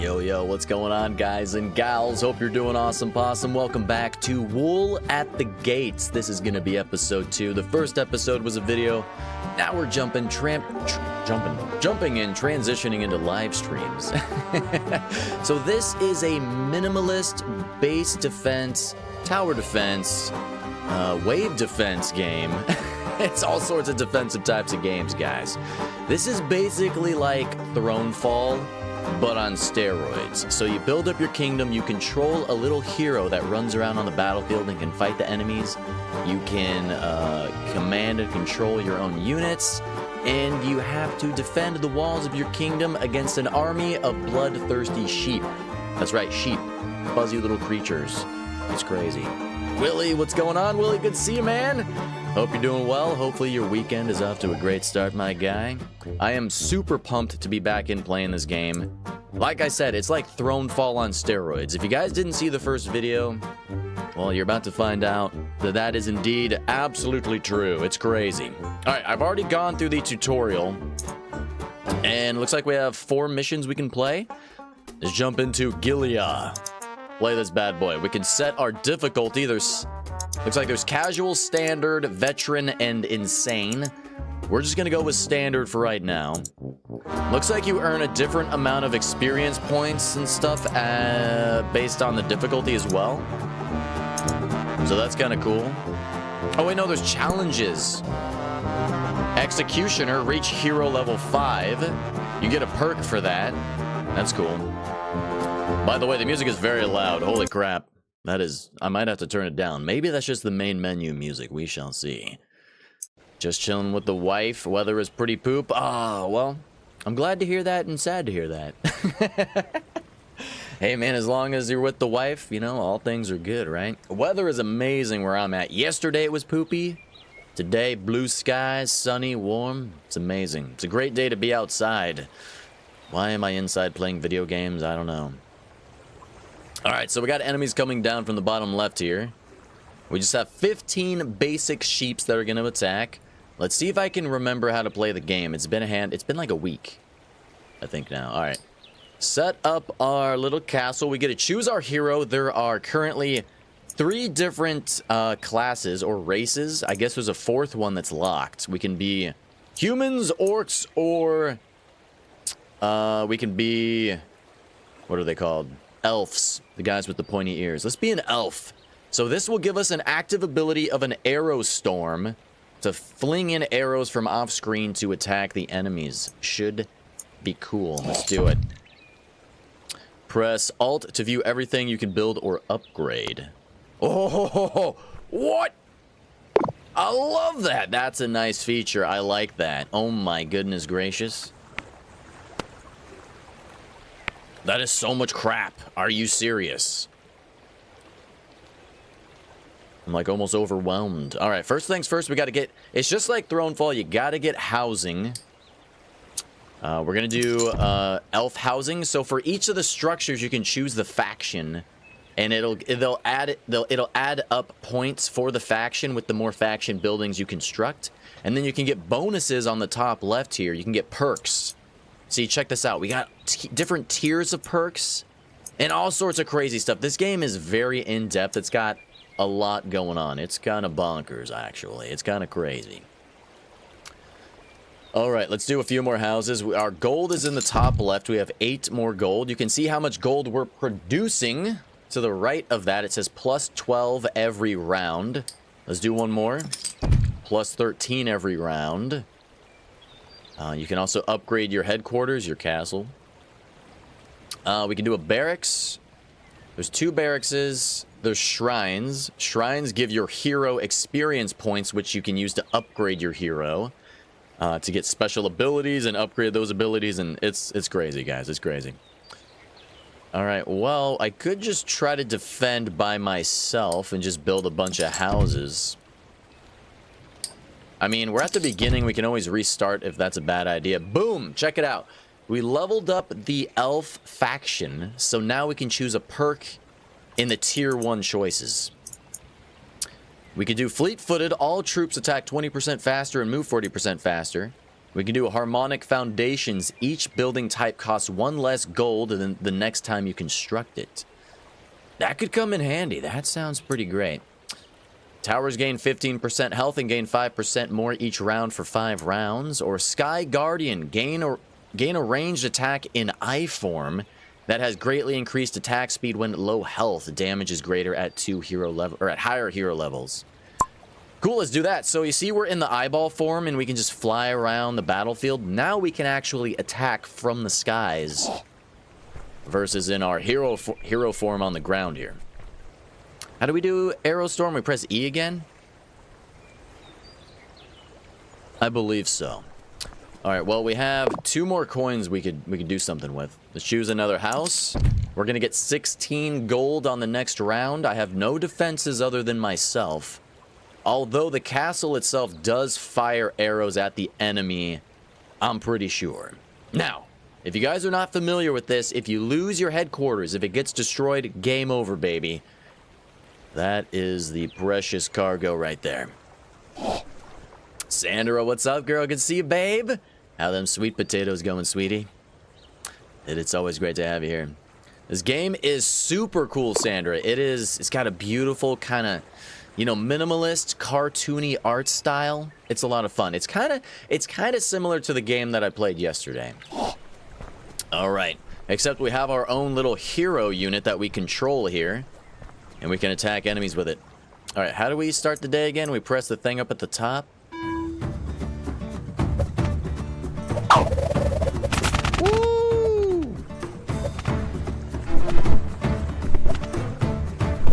Yo, yo, what's going on, guys and gals? Hope you're doing awesome, possum. Welcome back to Wool at the Gates. This is going to be episode 2. The first episode was a video. Now we're jumping in, transitioning into live streams. So this is a minimalist base defense, tower defense, wave defense game. It's all sorts of defensive types of games, guys. This is basically like Thronefall, but on steroids. So you build up your kingdom, you control a little hero that runs around on the battlefield and can fight the enemies. You can command and control your own units, and you have to defend the walls of your kingdom against an army of bloodthirsty sheep. That's right, sheep. Fuzzy little creatures. It's crazy. Willie, what's going on, Willie? Good to see you, man. Hope you're doing well. Hopefully your weekend is off to a great start, my guy. I am super pumped to be back in playing this game. Like I said, it's like Thronefall on steroids. If you guys didn't see the first video, well, you're about to find out that that is indeed absolutely true. It's crazy. All right, I've already gone through the tutorial, and it looks like we have 4 missions we can play. Let's jump into Gilia. Play this bad boy. We can set our difficulty. Looks like there's casual, standard, veteran, and insane. We're just gonna go with standard for right now. Looks like you earn a different amount of experience points and stuff based on the difficulty as well. So that's kind of cool. Oh wait, no, there's challenges. Executioner, reach hero level 5. You get a perk for that. That's cool. By the way, the music is very loud. Holy crap. That is, I might have to turn it down. Maybe that's just the main menu music. We shall see. Just chilling with the wife. Weather is pretty poop. Ah, well, I'm glad to hear that and sad to hear that. Hey, man, as long as you're with the wife, you know, all things are good, right? Weather is amazing where I'm at. Yesterday it was poopy. Today, blue skies, sunny, warm. It's amazing. It's a great day to be outside. Why am I inside playing video games? I don't know. All right, so we got enemies coming down from the bottom left here. We just have 15 basic sheeps that are going to attack. Let's see if I can remember how to play the game. It's been like a week, I think now. All right. Set up our little castle. We get to choose our hero. There are currently 3 different classes or races. I guess there's a 4th one that's locked. We can be humans, orcs, or we can be, what are they called? Elves, the guys with the pointy ears. Let's be an elf. So this will give us an active ability of an arrow storm to fling in arrows from off screen to attack the enemies. Should be cool. Let's do it. Press Alt to view everything you can build or upgrade. Oh, what? I love that. That's a nice feature. I like that. Oh my goodness gracious. That is so much crap. Are you serious? I'm like almost overwhelmed. All right, first things first, we got to get... It's just like Thronefall. You got to get housing. We're going to do elf housing. So for each of the structures, you can choose the faction. And it'll add up points for the faction with the more faction buildings you construct. And then you can get bonuses on the top left here. You can get perks. See, check this out. We got different tiers of perks and all sorts of crazy stuff. This game is very in-depth. It's got a lot going on. It's kind of bonkers, actually. It's kind of crazy. All right, let's do a few more houses. Our gold is in the top left. We have 8 more gold. You can see how much gold we're producing. To the right of that, it says plus 12 every round. Let's do one more. Plus 13 every round. You can also upgrade your headquarters, your castle. We can do a barracks. There's 2 barracks. There's shrines. Shrines give your hero experience points, which you can use to upgrade your hero. To get special abilities and upgrade those abilities. And it's crazy, guys. It's crazy. All right, well, I could just try to defend by myself and just build a bunch of houses. I mean, we're at the beginning. We can always restart if that's a bad idea. Boom! Check it out. We leveled up the elf faction, so now we can choose a perk in the tier 1 choices. We could do fleet-footed. All troops attack 20% faster and move 40% faster. We can do harmonic foundations. Each building type costs 1 less gold than the next time you construct it. That could come in handy. That sounds pretty great. Towers gain 15% health and gain 5% more each round for 5 rounds. Or Sky Guardian, gain a ranged attack in eye form that has greatly increased attack speed when low health. Damage is greater at higher hero levels. Cool, let's do that. So you see we're in the eyeball form and we can just fly around the battlefield. Now we can actually attack from the skies versus in our hero form on the ground here. How do we do Arrow Storm? We press E again? I believe so. All right, well, we have 2 more coins we could do something with. Let's choose another house. We're going to get 16 gold on the next round. I have no defenses other than myself. Although the castle itself does fire arrows at the enemy, I'm pretty sure. Now, if you guys are not familiar with this, if you lose your headquarters, if it gets destroyed, game over, baby. That is the precious cargo right there. Sandra, what's up, girl? Good to see you, babe. How them sweet potatoes going, sweetie? It's always great to have you here. This game is super cool, Sandra. It's got a beautiful kind of, you know, minimalist, cartoony art style. It's a lot of fun. It's kind of similar to the game that I played yesterday. All right. Except we have our own little hero unit that we control here. And we can attack enemies with it. All right, how do we start the day again? We press the thing up at the top. Woo!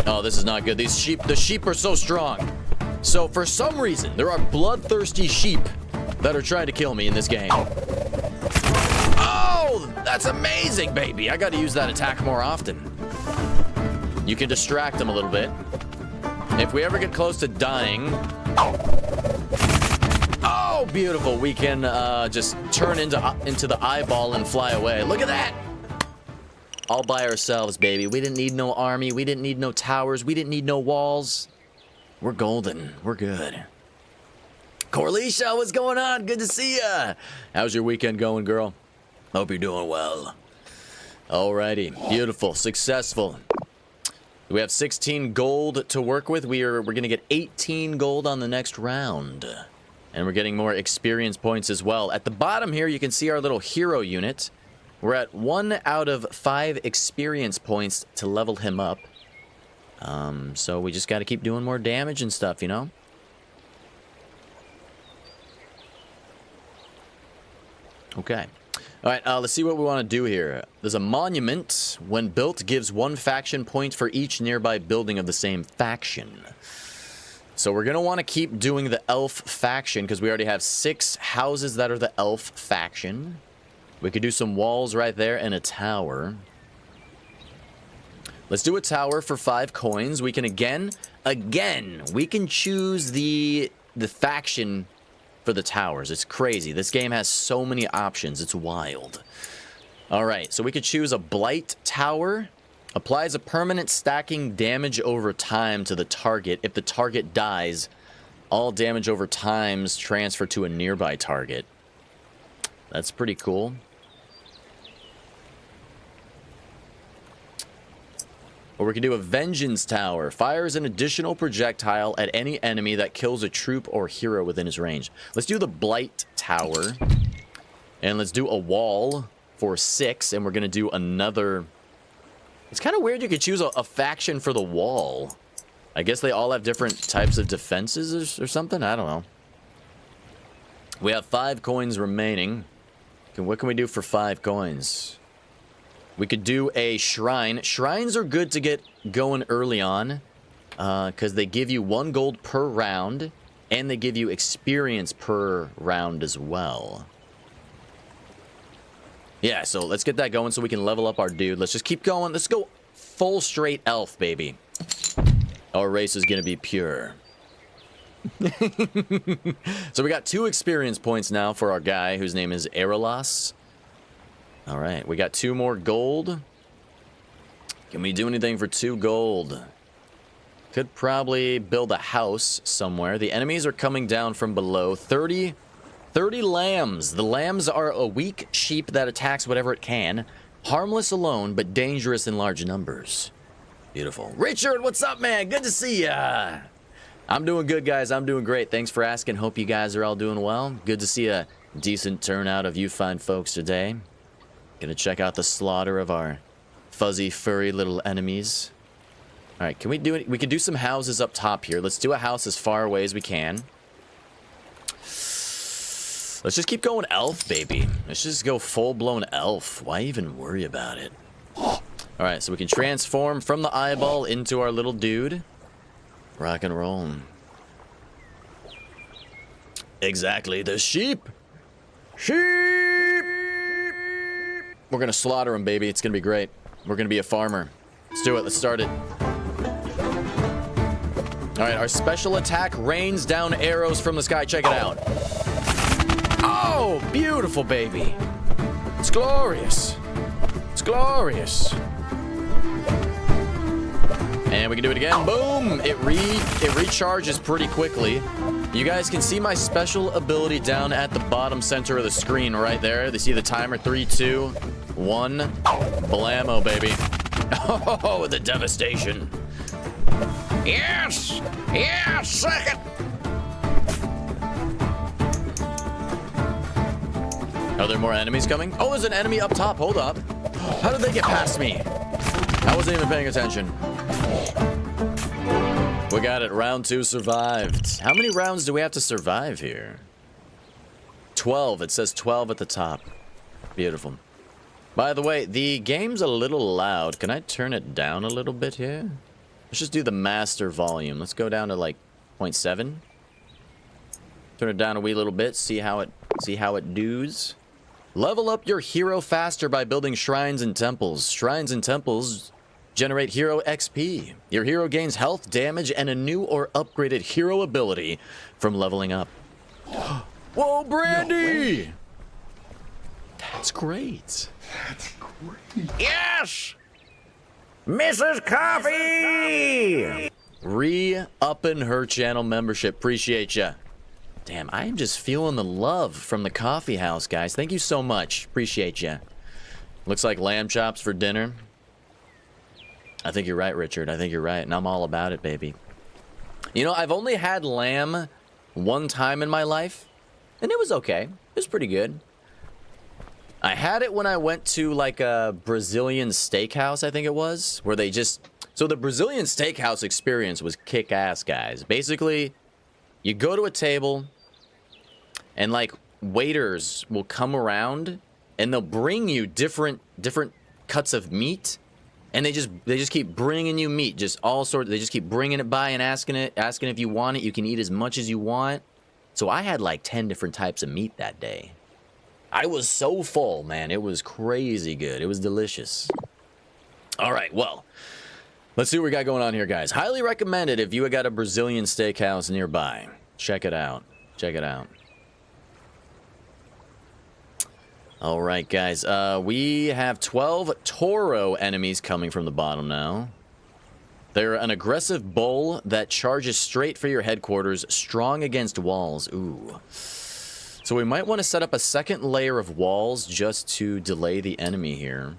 Oh, this is not good. The sheep are so strong. So for some reason, there are bloodthirsty sheep that are trying to kill me in this game. Oh, that's amazing, baby. I got to use that attack more often. You can distract them a little bit. If we ever get close to dying... Oh, beautiful. We can just turn into the eyeball and fly away. Look at that! All by ourselves, baby. We didn't need no army. We didn't need no towers. We didn't need no walls. We're golden. We're good. Corletia, what's going on? Good to see ya. How's your weekend going, girl? Hope you're doing well. Alrighty. Beautiful. Successful. We have 16 gold to work with. We're going to get 18 gold on the next round. And we're getting more experience points as well. At the bottom here, you can see our little hero unit. We're at 1 out of 5 experience points to level him up. So we just got to keep doing more damage and stuff, you know? Okay. All right, let's see what we want to do here. There's a monument. When built, gives 1 faction point for each nearby building of the same faction. So we're going to want to keep doing the elf faction because we already have 6 houses that are the elf faction. We could do some walls right there and a tower. Let's do a tower for 5 coins. We can again, we can choose the faction for the towers. It's crazy. This game has so many options. It's wild. All right, so we could choose a Blight Tower. Applies a permanent stacking damage over time to the target. If the target dies, all damage over times transfer to a nearby target. That's pretty cool. Or we can do a Vengeance Tower. Fires an additional projectile at any enemy that kills a troop or hero within his range. Let's do the Blight Tower. And let's do a wall for 6. And we're going to do another... It's kind of weird you could choose a faction for the wall. I guess they all have different types of defenses or something. I don't know. We have 5 coins remaining. What can we do for 5 coins? We could do a shrine. Shrines are good to get going early on because they give you 1 gold per round and they give you experience per round as well. Yeah, so let's get that going so we can level up our dude. Let's just keep going. Let's go full straight elf, baby. Our race is going to be pure. So we got 2 experience points now for our guy whose name is Aralas. All right, we got 2 more gold. Can we do anything for 2 gold? Could probably build a house somewhere. The enemies are coming down from below. 30 30 lambs. The lambs are a weak sheep that attacks whatever it can. Harmless alone, but dangerous in large numbers. Beautiful. Richard, what's up, man? Good to see ya. I'm doing good, guys. I'm doing great. Thanks for asking. Hope you guys are all doing well. Good to see a decent turnout of you fine folks today. Gonna check out the slaughter of our fuzzy, furry little enemies. All right, can we do it? We can do some houses up top here. Let's do a house as far away as we can. Let's just keep going elf, baby. Let's just go full-blown elf. Why even worry about it? All right, so we can transform from the eyeball into our little dude. Rock and roll. Exactly, the sheep. Sheep! We're gonna slaughter him, baby. It's gonna be great. We're gonna be a farmer. Let's do it. Let's start it. All right, our special attack rains down arrows from the sky. Check it out. Oh, beautiful, baby. It's glorious. It's glorious. And we can do it again. Boom! It recharges pretty quickly. You guys can see my special ability down at the bottom center of the screen right there. They see the timer. 3, 2, 1. Blammo, baby. Oh, the devastation. Yes! Yes! Second! Are there more enemies coming? Oh, there's an enemy up top. Hold up. How did they get past me? I wasn't even paying attention. We got it. Round 2 survived. How many rounds do we have to survive here? 12. It says 12 at the top. Beautiful. By the way, the game's a little loud. Can I turn it down a little bit here? Let's just do the master volume. Let's go down to like 0.7. Turn it down a wee little bit. See how it does. Level up your hero faster by building shrines and temples. Shrines and temples generate hero XP. Your hero gains health, damage, and a new or upgraded hero ability from leveling up. Whoa, Brandy! No, that's great. That's great. Yes! Mrs. Coffee! Re-upping her channel membership. Appreciate ya. Damn, I am just feeling the love from the coffee house, guys. Thank you so much. Appreciate ya. Looks like lamb chops for dinner. I think you're right, Richard. I think you're right, and I'm all about it, baby. You know, I've only had lamb one time in my life, and it was okay. It was pretty good. I had it when I went to, like, a Brazilian steakhouse, I think it was, where they just... So the Brazilian steakhouse experience was kick-ass, guys. Basically, you go to a table, and, like, waiters will come around, and they'll bring you different cuts of meat, and they just keep bringing you meat, just all sorts. They just keep bringing it by and asking if you want it. You can eat as much as you want. So I had like 10 different types of meat that day. I was so full, man. It was crazy good. It was delicious. All right, well, let's see what we got going on here, guys. Highly recommended if you got a Brazilian steakhouse nearby. Check it out. Check it out. All right, guys. We have 12 Toro enemies coming from the bottom now. They're an aggressive bull that charges straight for your headquarters, strong against walls. Ooh. So we might want to set up a second layer of walls just to delay the enemy here.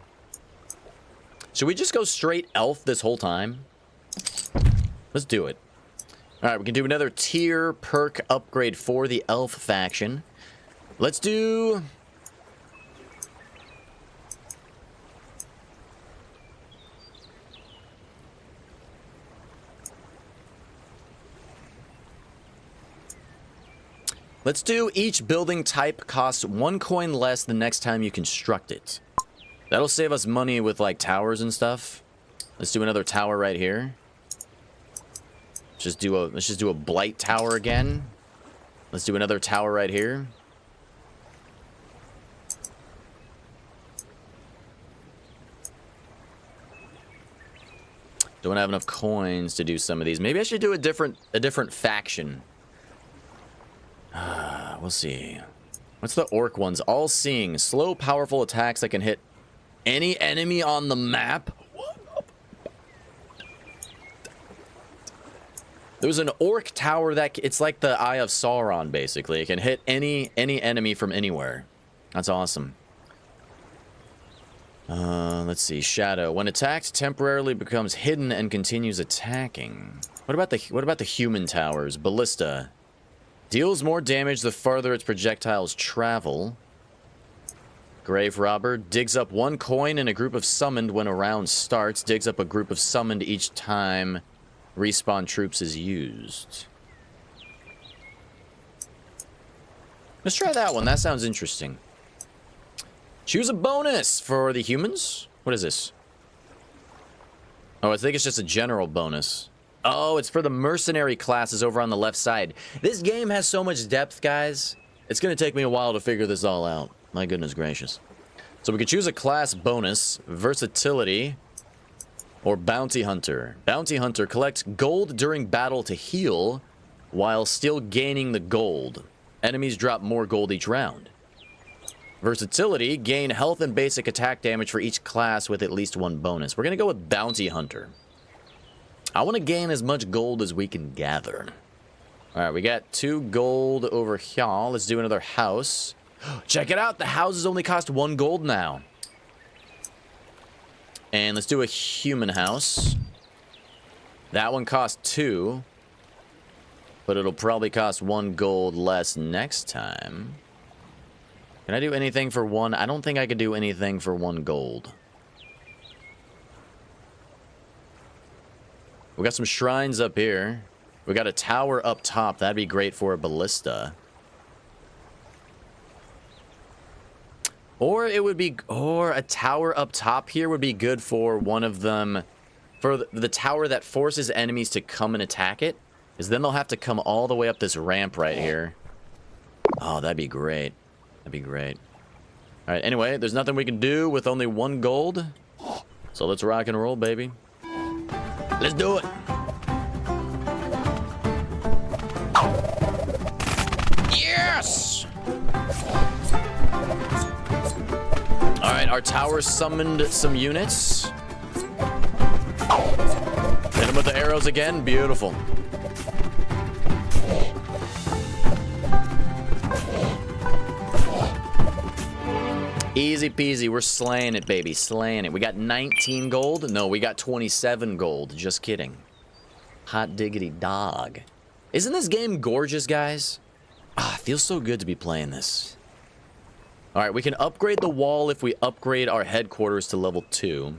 Should we just go straight elf this whole time? Let's do it. All right, we can do another tier perk upgrade for the elf faction. Let's do... Let's do each building type costs 1 coin less the next time you construct it. That'll save us money with like towers and stuff. Let's do another tower right here. Let's just do a blight tower again. Let's do another tower right here. Don't have enough coins to do some of these. Maybe I should do a different faction. We'll see. What's the orc ones? All seeing. Slow, powerful attacks that can hit any enemy on the map. There's an orc tower that it's like the Eye of Sauron, basically. It can hit any enemy from anywhere. That's awesome. Let's see. Shadow. When attacked, temporarily becomes hidden and continues attacking. What about the human towers? Ballista. Deals more damage the farther its projectiles travel. Grave Robber. Digs up 1 coin in a group of summoned when a round starts. Digs up a group of summoned each time respawn troops is used. Let's try that one. That sounds interesting. Choose a bonus for the humans. What is this? Oh, I think it's just a general bonus. Oh, it's for the mercenary classes over on the left side. This game has so much depth, guys. It's going to take me a while to figure this all out. My goodness gracious. So we could choose a class bonus, versatility, or bounty hunter. Bounty hunter collects gold during battle to heal while still gaining the gold. Enemies drop more gold each round. Versatility, gain health and basic attack damage for each class with at least 1 bonus. We're going to go with bounty hunter. I want to gain as much gold as we can gather. Alright, we got 2 gold over here. Let's do another house. Check it out, the houses only cost 1 gold now. And let's do a human house. That one costs 2. But it'll probably cost 1 gold less next time. Can I do anything for 1? I don't think I could do anything for 1 gold. We got some shrines up here. We got a tower up top. That'd be great for a ballista. Or it would be, or a tower up top here would be good for one of them, for the tower that forces enemies to come and attack it, because then they'll have to come all the way up this ramp right here. Oh, that'd be great. That'd be great. All right, anyway, there's nothing we can do with only 1 gold. So let's rock and roll, baby. Let's do it. Yes! All right, our tower summoned some units. Hit them with the arrows again. Beautiful. Easy peasy. We're slaying it, baby. Slaying it. We got 19 gold. No, we got 27 gold. Just kidding. Hot diggity dog. Isn't this game gorgeous, guys? Ah, it feels so good to be playing this. All right, we can upgrade the wall if we upgrade our headquarters to level 2.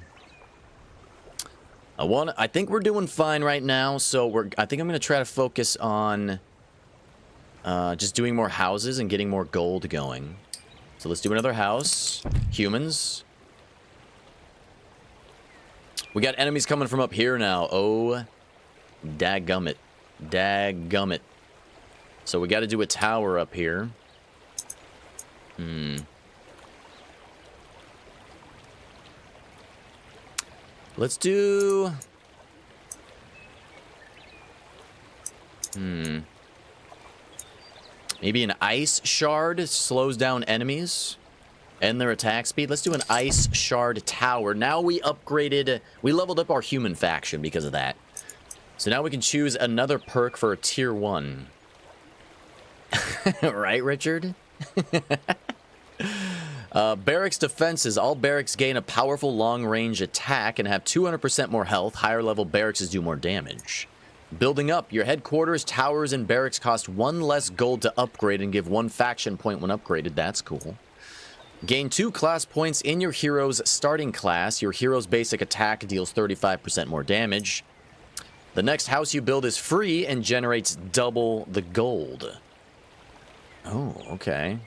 I think we're doing fine right now, so I think I'm going to try to focus on just doing more houses and getting more gold going. So let's do another house. Humans. We got enemies coming from up here now. Oh, dadgummit. Dadgummit. So we got to do a tower up here. Let's do... Maybe an ice shard slows down enemies and their attack speed. Let's do an ice shard tower. Now we upgraded... We leveled up our human faction because of that. So now we can choose another perk for a tier 1. Right, Richard? Barracks defenses. All barracks gain a powerful long-range attack and have 200% more health. Higher level barracks do more damage. Building up. Your headquarters, towers, and barracks cost 1 less gold to upgrade and give 1 faction point when upgraded. That's cool. Gain 2 class points in your hero's starting class. Your hero's basic attack deals 35% more damage. The next house you build is free and generates double the gold. Oh, okay.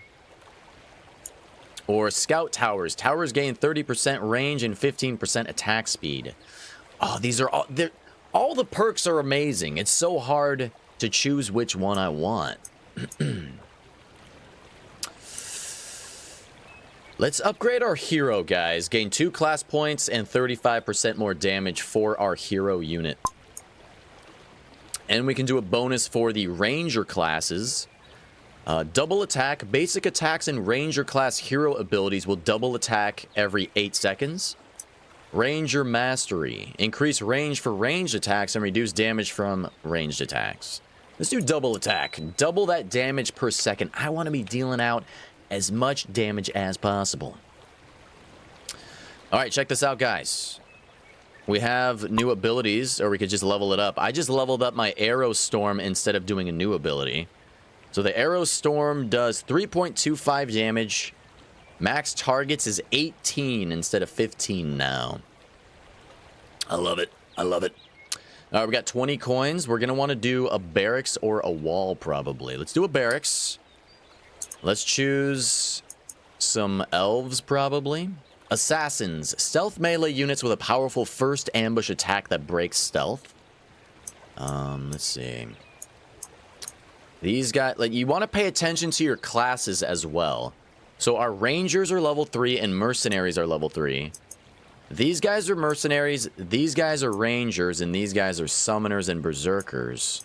Or scout towers. Towers gain 30% range and 15% attack speed. Oh, these are all the perks are amazing. It's so hard to choose which one I want. Let's upgrade our hero, guys. Gain 2 class points and 35% more damage for our hero unit. And we can do a bonus for the ranger classes. Double attack. Basic attacks and ranger class hero abilities will double attack every 8 seconds. Ranger Mastery. Increase range for ranged attacks and reduce damage from ranged attacks. Let's do double attack. Double that damage per second. I want to be dealing out as much damage as possible. Alright, check this out, guys. We have new abilities, or we could just level it up. I just leveled up my Arrow Storm instead of doing a new ability. So the Arrow Storm does 3.25 damage. Max targets is 18 instead of 15 now. I love it. I love it. All right, we got 20 coins. We're going to want to do a barracks or a wall, probably. Let's do a barracks. Let's choose some elves, probably. Assassins. Stealth melee units with a powerful first ambush attack that breaks stealth. Let's see. These guys, like, you want to pay attention to your classes as well. So our rangers are level 3 and mercenaries are level 3. These guys are mercenaries, these guys are rangers, and these guys are summoners and berserkers.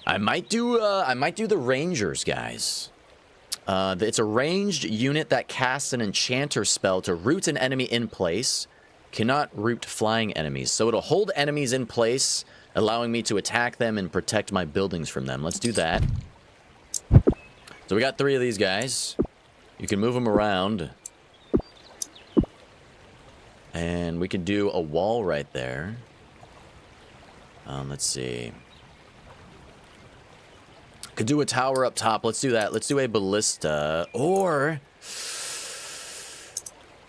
I might do the rangers, guys. It's a ranged unit that casts an enchanter spell to root an enemy in place. Cannot root flying enemies. So it'll hold enemies in place, allowing me to attack them and protect my buildings from them. Let's do that. So we got 3 of these guys. You can move them around. And we can do a wall right there. Let's see. Could do a tower up top. Let's do that. Let's do a ballista. Or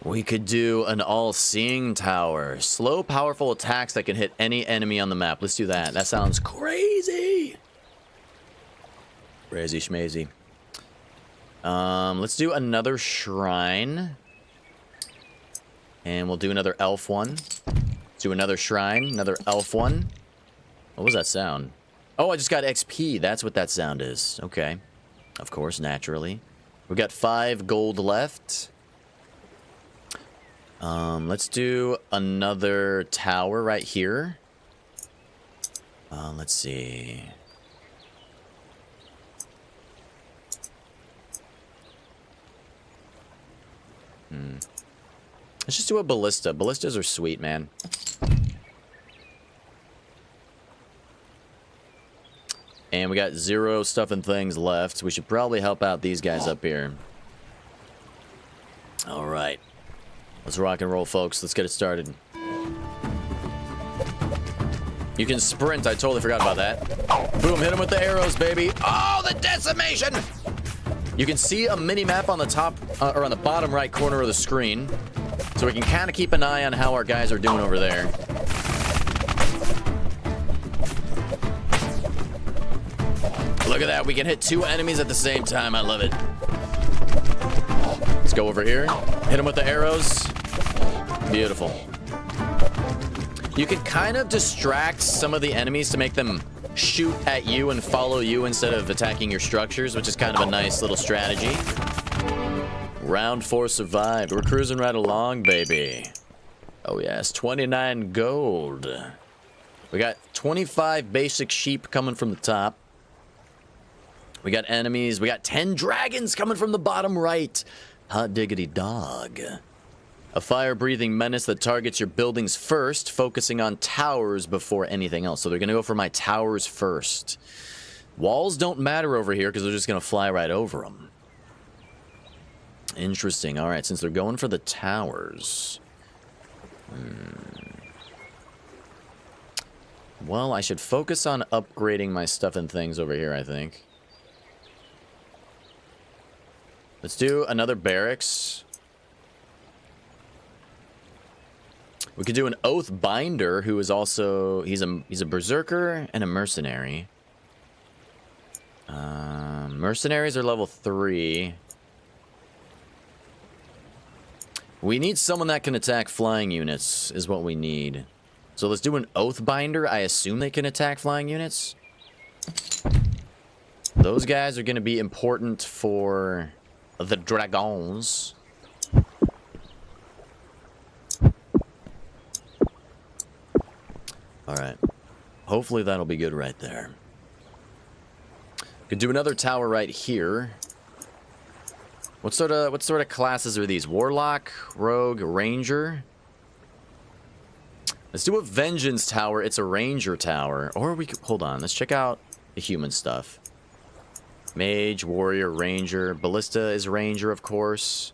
we could do an all-seeing tower. Slow, powerful attacks that can hit any enemy on the map. Let's do that. That sounds crazy. Crazy schmazy. Let's do another shrine. And we'll do another elf one. Let's do another shrine, another elf one. What was that sound? Oh, I just got XP. That's what that sound is. Okay. Of course, naturally. We've got 5 gold left. Let's do another tower right here. Let's see. Let's just do a ballista. Ballistas are sweet, man. And we got 0 stuff and things left. We should probably help out these guys up here. All right. Let's rock and roll, folks. Let's get it started. You can sprint. I totally forgot about that. Boom, hit him with the arrows, baby. Oh, the decimation! You can see a mini-map on the top, or on the bottom right corner of the screen. So we can kind of keep an eye on how our guys are doing over there. Look at that. We can hit 2 enemies at the same time. I love it. Let's go over here. Hit them with the arrows. Beautiful. You can kind of distract some of the enemies to make them shoot at you and follow you instead of attacking your structures, which is kind of a nice little strategy. Round 4 survived. We're cruising right along, baby. Oh, yes. 29 gold. We got 25 basic sheep coming from the top. We got enemies. We got 10 dragons coming from the bottom right. Hot diggity dog. A fire-breathing menace that targets your buildings first, focusing on towers before anything else. So they're going to go for my towers first. Walls don't matter over here because they're just going to fly right over them. Interesting. All right, since they're going for the towers. Well, I should focus on upgrading my stuff and things over here, I think. Let's do another barracks. We could do an Oath Binder, who is also... He's a berserker and a mercenary. Mercenaries are level 3. We need someone that can attack flying units, is what we need. So let's do an Oath Binder. I assume they can attack flying units. Those guys are going to be important for the dragons. Alright. Hopefully that'll be good right there. Could do another tower right here. What sort of classes are these? Warlock, Rogue, Ranger? Let's do a Vengeance Tower. It's a Ranger Tower. Or we could... Hold on. Let's check out the human stuff. Mage, Warrior, Ranger. Ballista is Ranger, of course.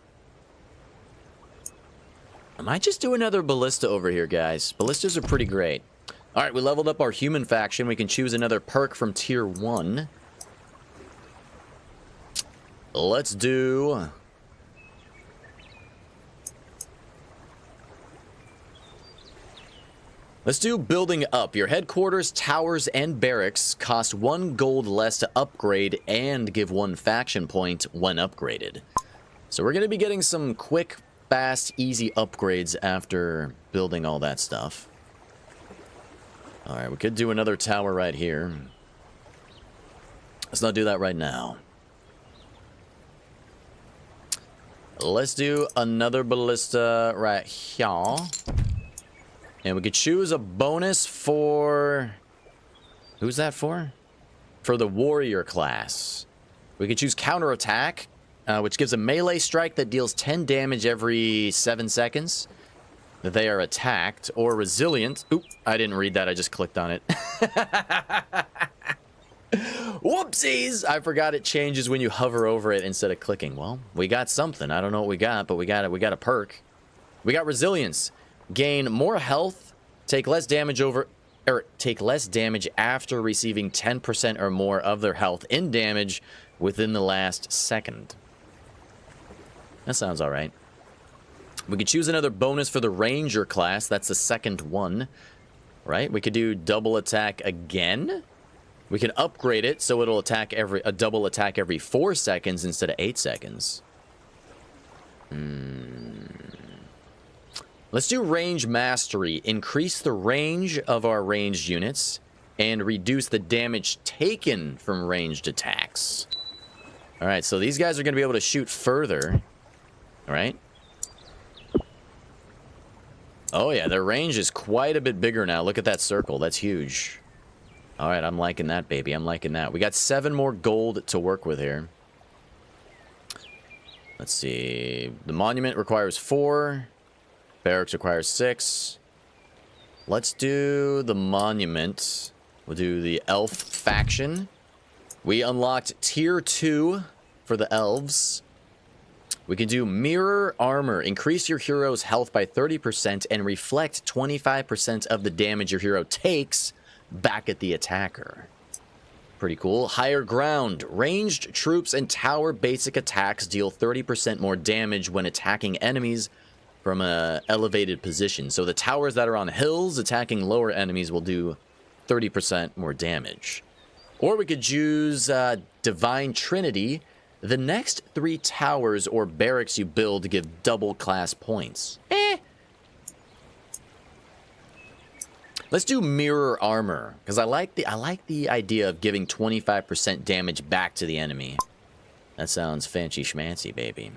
I might just do another Ballista over here, guys. Ballistas are pretty great. Alright, we leveled up our human faction. We can choose another perk from Tier 1. Let's do... Let's do Building Up. Your headquarters, towers, and barracks cost 1 gold less to upgrade and give 1 faction point when upgraded. So we're going to be getting some quick, fast, easy upgrades after building all that stuff. Alright, we could do another tower right here. Let's not do that right now. Let's do another ballista right here. And we could choose a bonus for... Who's that for? For the warrior class. We could choose counterattack, which gives a melee strike that deals 10 damage every 7 seconds. That they are attacked. Or resilient. Oop, I didn't read that. I just clicked on it. Whoopsies! I forgot it changes when you hover over it instead of clicking. Well, we got something. I don't know what we got, but we got it. We got a perk. We got resilience. Gain more health, take less damage after receiving 10% or more of their health in damage within the last second. That sounds alright. We could choose another bonus for the Ranger class. That's the second one. Right? We could do double attack again. We can upgrade it so it'll attack a double attack every 4 seconds instead of 8 seconds. Let's do range mastery. Increase the range of our ranged units and reduce the damage taken from ranged attacks. Alright, so these guys are going to be able to shoot further. Alright. Oh yeah, their range is quite a bit bigger now. Look at that circle. That's huge. Alright, I'm liking that, baby. I'm liking that. We got 7 more gold to work with here. Let's see. The monument requires 4. Barracks requires 6. Let's do the monument. We'll do the elf faction. We unlocked tier 2 for the elves. We can do mirror armor. Increase your hero's health by 30% and reflect 25% of the damage your hero takes back at the attacker. Pretty cool. Higher ground. Ranged troops and tower basic attacks deal 30% more damage when attacking enemies from a elevated position. So the towers that are on hills attacking lower enemies will do 30% more damage. Or we could use Divine Trinity. The next 3 towers or barracks you build give double class points. Let's do mirror armor, because I like the idea of giving 25% damage back to the enemy. That sounds fancy schmancy, baby.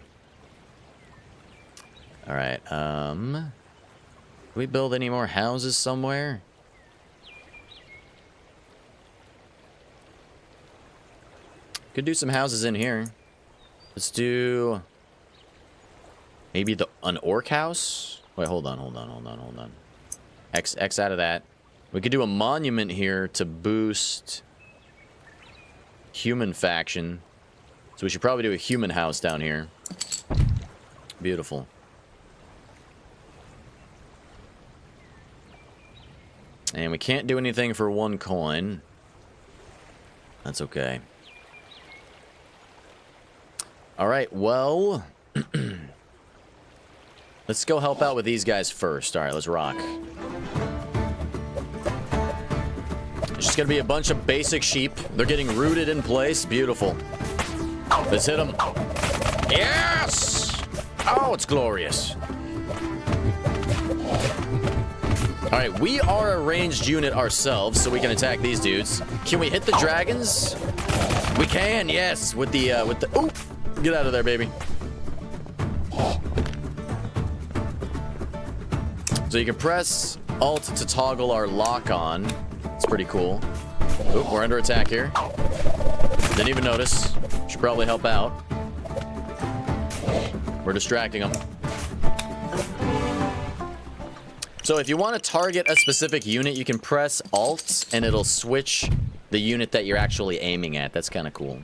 Alright, can we build any more houses somewhere? Could do some houses in here. Let's do... maybe an orc house? Wait, hold on. X out of that. We could do a monument here to boost human faction. So we should probably do a human house down here. Beautiful. And we can't do anything for 1 coin. That's okay. Alright, well... let's go help out with these guys first. Alright, let's rock. It's just gonna be a bunch of basic sheep. They're getting rooted in place. Beautiful. Let's hit them. Yes! Oh, it's glorious. Alright, we are a ranged unit ourselves, so we can attack these dudes. Can we hit the dragons? We can, yes! With the... Oop! Get out of there, baby. So you can press Alt to toggle our lock on. It's pretty cool. Oop, we're under attack here. Didn't even notice. Should probably help out. We're distracting them. So if you want to target a specific unit, you can press Alt, and it'll switch the unit that you're actually aiming at. That's kind of cool.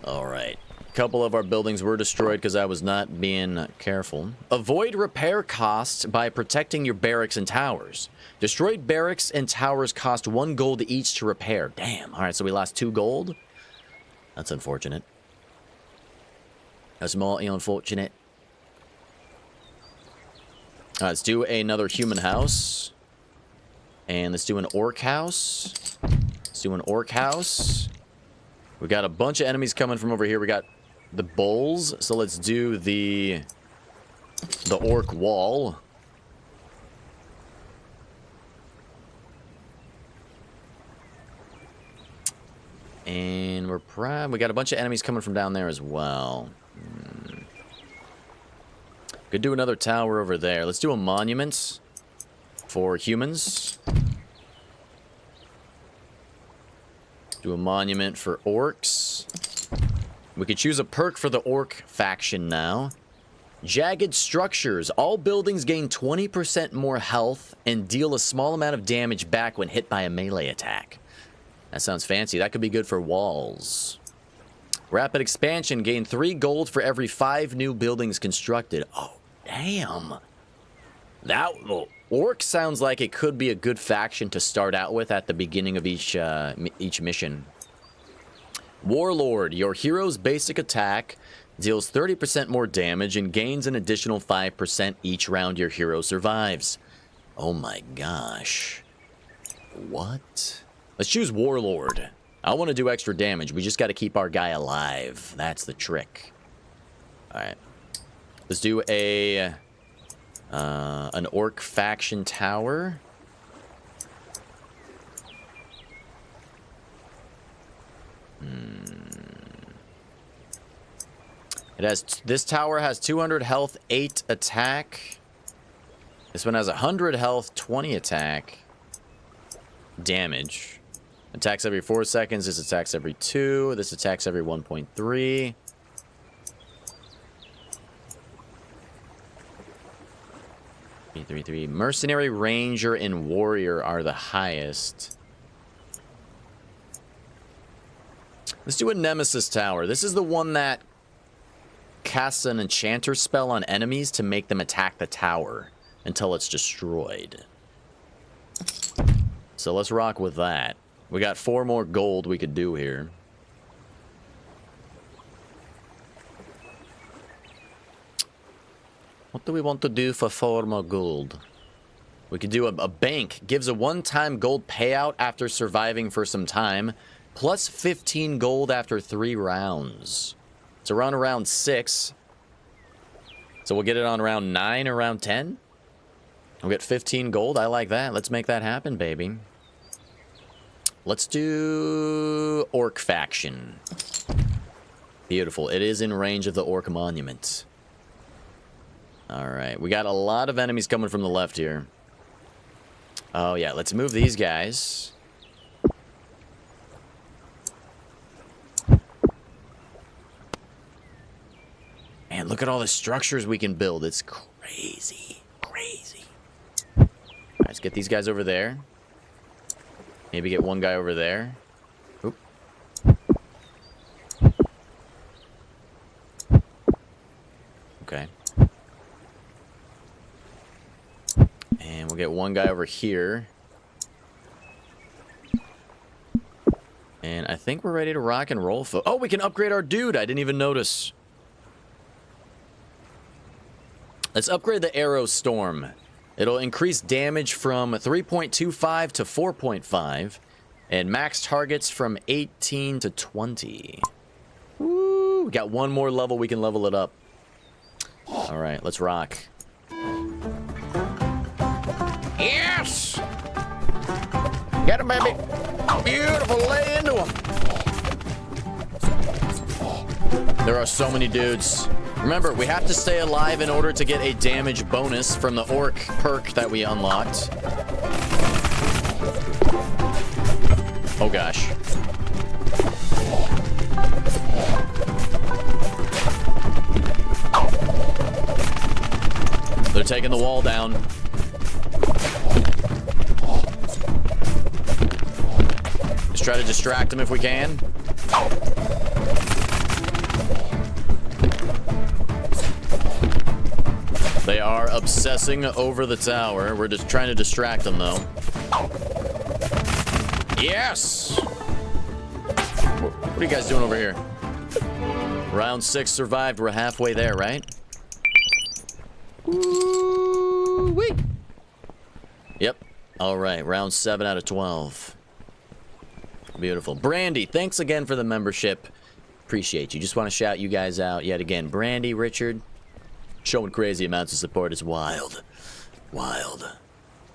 Alright. A couple of our buildings were destroyed because I was not being careful. Avoid repair costs by protecting your barracks and towers. Destroyed barracks and towers cost 1 gold each to repair. Damn. Alright, so we lost 2 gold? That's unfortunate. That's mighty unfortunate. Alright, let's do another human house. And let's do an orc house. Let's do an orc house. We got a bunch of enemies coming from over here. We got the bulls. So let's do the orc wall. And we got a bunch of enemies coming from down there as well. Could do another tower over there. Let's do a monument for humans. Do a monument for orcs. We could choose a perk for the orc faction now. Jagged structures. All buildings gain 20% more health and deal a small amount of damage back when hit by a melee attack. That sounds fancy. That could be good for walls. Rapid expansion. Gain 3 gold for every 5 new buildings constructed. Oh, damn. That orc sounds like it could be a good faction to start out with at the beginning of each mission. Warlord. Your hero's basic attack deals 30% more damage and gains an additional 5% each round your hero survives. Oh my gosh. What? Let's choose Warlord. I want to do extra damage. We just got to keep our guy alive. That's the trick. Alright. Let's do an orc faction tower. This tower has 200 health, 8 attack. This one has 100 health, 20 attack. Damage. Attacks every 4 seconds. This attacks every 2. This attacks every 1.3. Mercenary, Ranger, and Warrior are the highest. Let's do a Nemesis Tower. This is the one that casts an enchanter spell on enemies to make them attack the tower until it's destroyed. So let's rock with that. We got 4 more gold we could do here. What do we want to do for 4 more gold? We could do a bank. Gives a one-time gold payout after surviving for some time. Plus 15 gold after 3 rounds. So we're on around 6. So we'll get it on round 9 or round 10. We'll get 15 gold. I like that. Let's make that happen, baby. Let's do Orc Faction. Beautiful. It is in range of the Orc Monument. Alright. We got a lot of enemies coming from the left here. Oh, yeah. Let's move these guys. Man, look at all the structures we can build. It's crazy. Crazy. Alright, let's get these guys over there. Maybe get one guy over there. Oop. Okay. And we'll get one guy over here. And I think we're ready to rock and roll. Oh, we can upgrade our dude. I didn't even notice. Let's upgrade the Arrow Storm. It'll increase damage from 3.25 to 4.5. And max targets from 18 to 20. Woo! We got one more level. We can level it up. Alright, let's rock. Yes! Get him, baby! Beautiful, lay into him! There are so many dudes. Remember, we have to stay alive in order to get a damage bonus from the Orc perk that we unlocked. Oh gosh. They're taking the wall down. Just try to distract them if we can. They are obsessing over the tower. We're just trying to distract them, though. Yes! What are you guys doing over here? Round 6 survived. We're halfway there, right? Woo-wee! Yep. All right. Round 7 out of 12. Beautiful. Brandy, thanks again for the membership. Appreciate you. Just want to shout you guys out yet again. Brandy, Richard, showing crazy amounts of support is wild. Wild.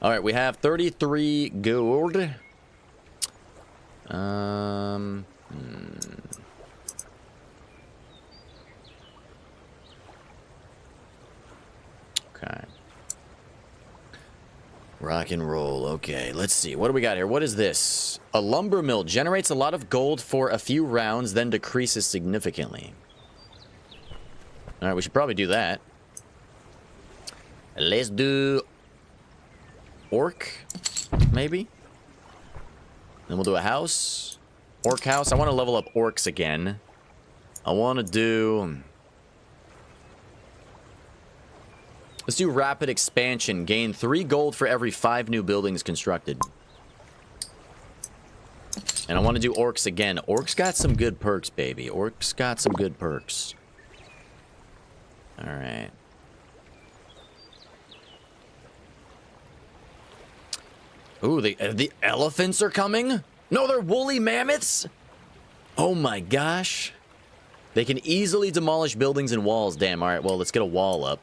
All right, we have 33 gold. Okay. Rock and roll. Okay, let's see. What do we got here? What is this? A lumber mill generates a lot of gold for a few rounds, then decreases significantly. All right, we should probably do that. Let's do orc, maybe. Then we'll do a house. Orc house. I want to level up orcs again. I want to do... Let's do rapid expansion. Gain 3 gold for every 5 new buildings constructed. And I want to do orcs again. Orcs got some good perks, baby. Orcs got some good perks. Alright. Ooh, the elephants are coming? No, they're woolly mammoths? Oh my gosh. They can easily demolish buildings and walls. Damn, alright, well, let's get a wall up.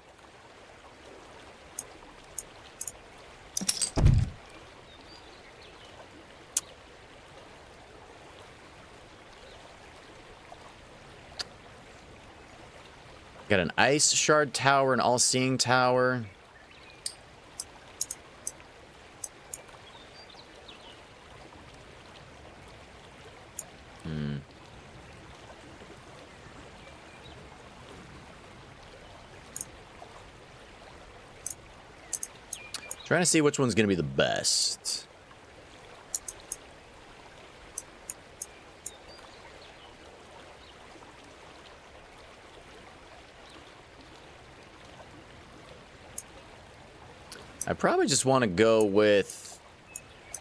Got an ice shard tower, an all-seeing tower. Trying to see which one's going to be the best. I probably just want to go with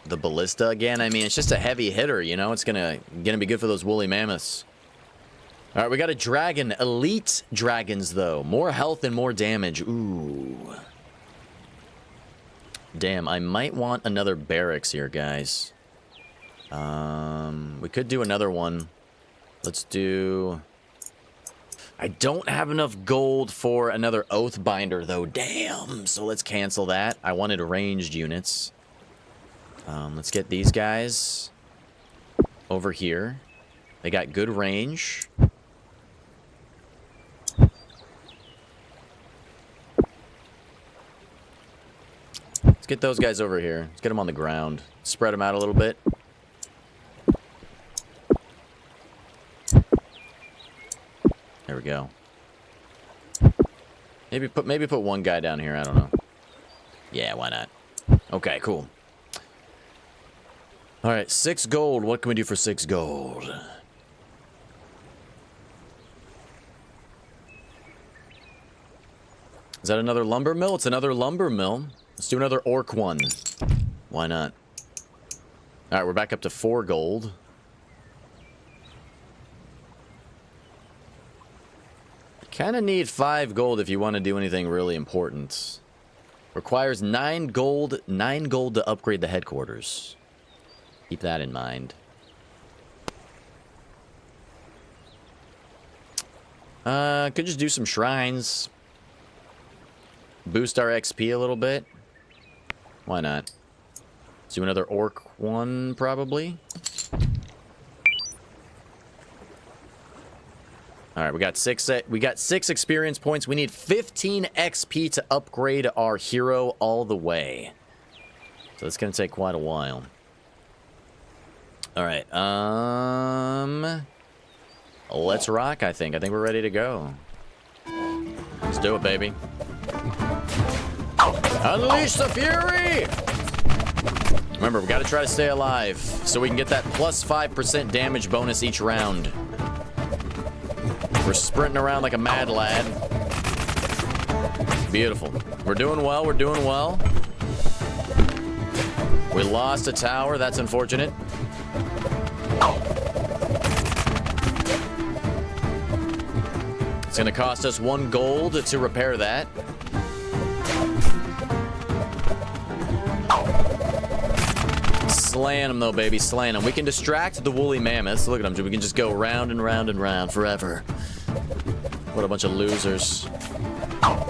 the ballista again. I mean, it's just a heavy hitter, you know? It's gonna be good for those woolly mammoths. All right, we got a dragon. Elite dragons, though. More health and more damage. Ooh. Damn, I might want another barracks here, guys. We could do another one. Let's do... I don't have enough gold for another Oathbinder, though. Damn. So let's cancel that. I wanted ranged units. Let's get these guys over here. They got good range. Let's get those guys over here. Let's get them on the ground. Spread them out a little bit. There we go. Maybe put one guy down here. I don't know. Yeah, why not? Okay, cool. All right, 6 gold. What can we do for 6 gold? Is that another lumber mill? It's another lumber mill. Let's do another orc one. Why not? All right, we're back up to 4 gold. Kind of need 5 gold if you want to do anything really important. Requires 9 gold to upgrade the headquarters. Keep that in mind. Could just do some shrines. Boost our XP a little bit. Why not? Let's do another orc one, probably. All right, we got 6 experience points. We need 15 XP to upgrade our hero all the way. So it's going to take quite a while. All right, let's rock, I think. I think we're ready to go. Let's do it, baby. Unleash the fury! Remember, we gotta try to stay alive so we can get that plus 5% damage bonus each round. We're sprinting around like a mad lad. Beautiful. We're doing well, we're doing well. We lost a tower, that's unfortunate. It's gonna cost us 1 gold to repair that. Slaying them though, baby, slaying them. We can distract the woolly mammoths. Look at them, we can just go round and round and round forever. What a bunch of losers.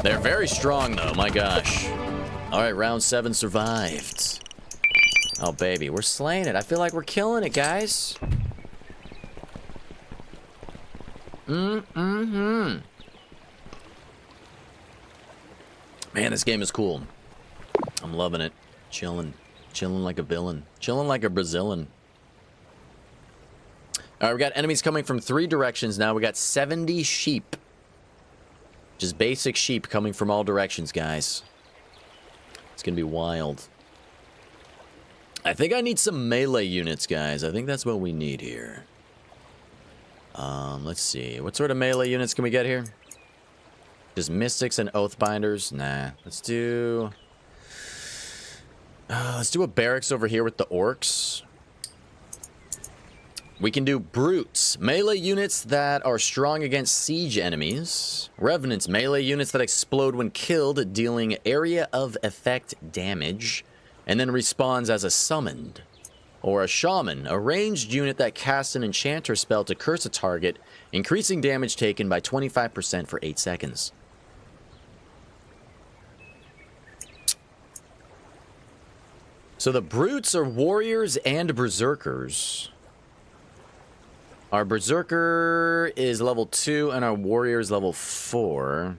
They're very strong though, my gosh. All right, round 7 survived. Oh baby, we're slaying it. I feel like we're killing it, guys. Man, this game is cool. I'm loving it. Chilling like a villain. Chilling like a Brazilian. All right, we got enemies coming from 3 directions now. We got 70 sheep. Just basic sheep coming from all directions, guys. It's gonna be wild. I think I need some melee units, guys. I think that's what we need here. Let's see. What sort of melee units can we get here? Just mystics and oathbinders? Nah. Let's do a barracks over here with the orcs. We can do brutes, melee units that are strong against siege enemies. Revenants, melee units that explode when killed, dealing area of effect damage, and then respawns as a summoned. Or a shaman, a ranged unit that casts an enchanter spell to curse a target, increasing damage taken by 25% for 8 seconds. So the brutes are warriors and berserkers. Our berserker is level 2 and our warrior is level 4.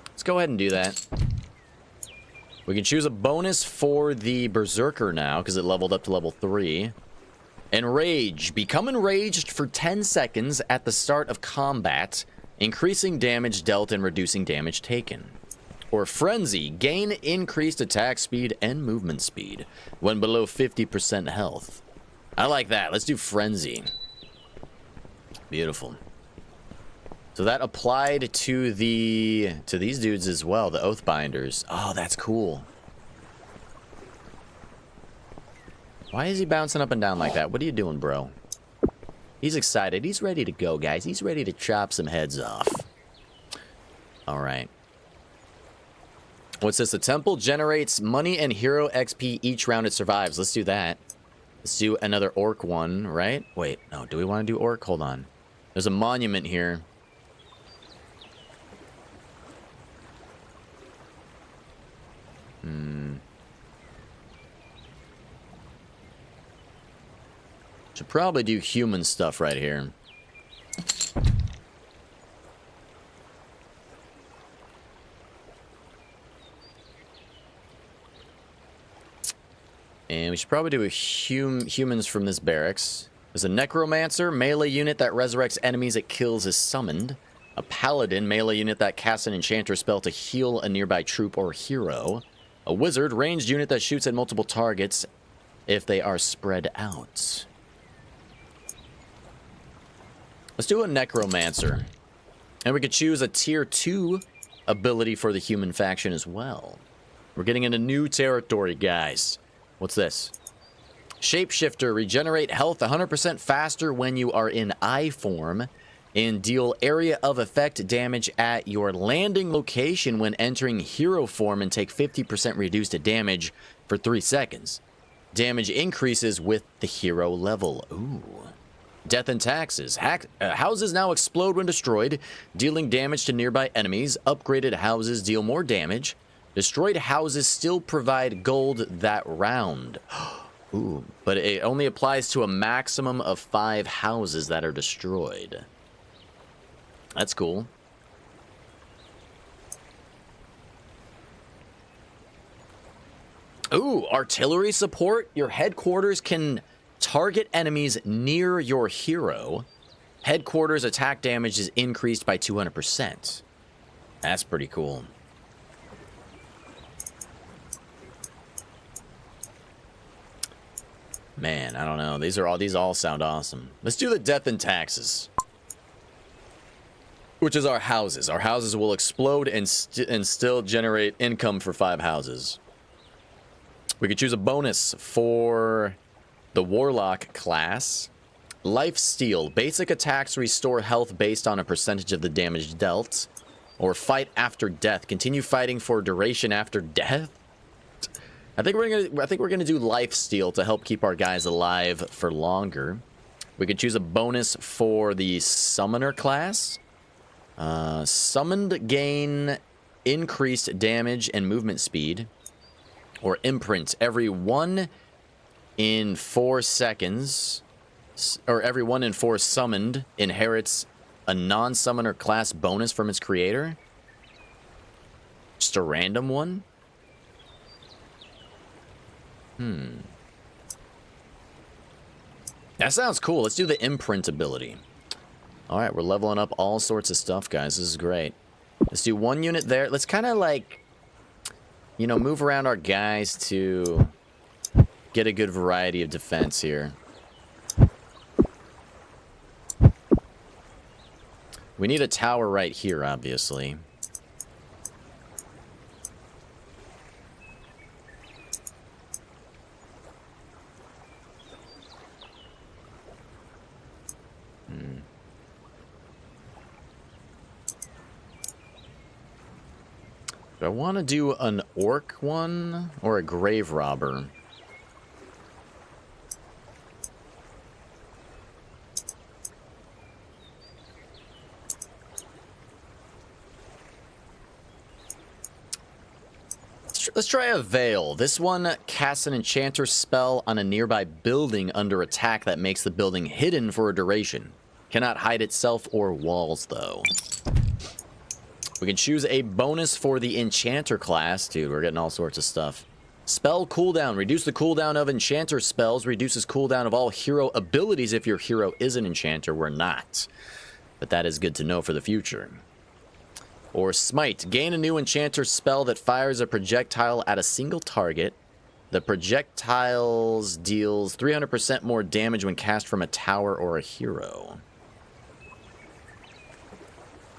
Let's go ahead and do that. We can choose a bonus for the berserker now because it leveled up to level 3. Enrage. Become enraged for 10 seconds at the start of combat, increasing damage dealt and reducing damage taken. Or Frenzy. Gain increased attack speed and movement speed when below 50% health. I like that. Let's do Frenzy. Beautiful. So that applied to these dudes as well, the Oathbinders. Oh, that's cool. Why is he bouncing up and down like that? What are you doing, bro? He's excited. He's ready to go, guys. He's ready to chop some heads off. All right. What's this? The temple generates money and hero XP each round it survives. Let's do that. Let's do another orc one, right? Wait, no. Do we want to do orc? Hold on. There's a monument here. Should probably do human stuff right here. And we should probably do a humans from this barracks. There's a necromancer, melee unit that resurrects enemies it kills is summoned. A paladin, melee unit that casts an enchanter spell to heal a nearby troop or hero. A wizard, ranged unit that shoots at multiple targets if they are spread out. Let's do a necromancer. And we could choose a tier 2 ability for the human faction as well. We're getting into new territory, guys. What's this? Shapeshifter, regenerate health 100% faster when you are in I form and deal area of effect damage at your landing location when entering hero form and take 50% reduced damage for 3 seconds. Damage increases with the hero level. Ooh. Death and taxes. Houses now explode when destroyed, dealing damage to nearby enemies. Upgraded houses deal more damage. Destroyed houses still provide gold that round. Ooh, but it only applies to a maximum of 5 houses that are destroyed. That's cool. Ooh, artillery support. Your headquarters can target enemies near your hero. Headquarters attack damage is increased by 200%. That's pretty cool. Man, I don't know. These all sound awesome. Let's do the death and taxes, which is our houses. Our houses will explode and still generate income for 5 houses. We could choose a bonus for the Warlock class. Lifesteal. Basic attacks restore health based on a percentage of the damage dealt. Or fight after death. Continue fighting for duration after death. I think we're gonna do Lifesteal to help keep our guys alive for longer. We could choose a bonus for the Summoner class. Summoned gain increased damage and movement speed. Or imprint. Every 1 in 4 seconds, or every 1 in 4 summoned inherits a non-summoner class bonus from its creator. Just a random one. That sounds cool. Let's do the imprint ability. Alright, we're leveling up all sorts of stuff, guys. This is great. Let's do 1 unit there. Let's kind of like, you know, move around our guys to get a good variety of defense here. We need a tower right here, obviously. Do I want to do an orc one or a grave robber? Let's try a Veil. This one casts an enchanter spell on a nearby building under attack that makes the building hidden for a duration. Cannot hide itself or walls, though. We can choose a bonus for the enchanter class. Dude, we're getting all sorts of stuff. Spell cooldown. Reduce the cooldown of enchanter spells. Reduces cooldown of all hero abilities if your hero is an enchanter. We're not. But that is good to know for the future. Or Smite. Gain a new enchanter spell that fires a projectile at a single target. The projectiles deals 300% more damage when cast from a tower or a hero.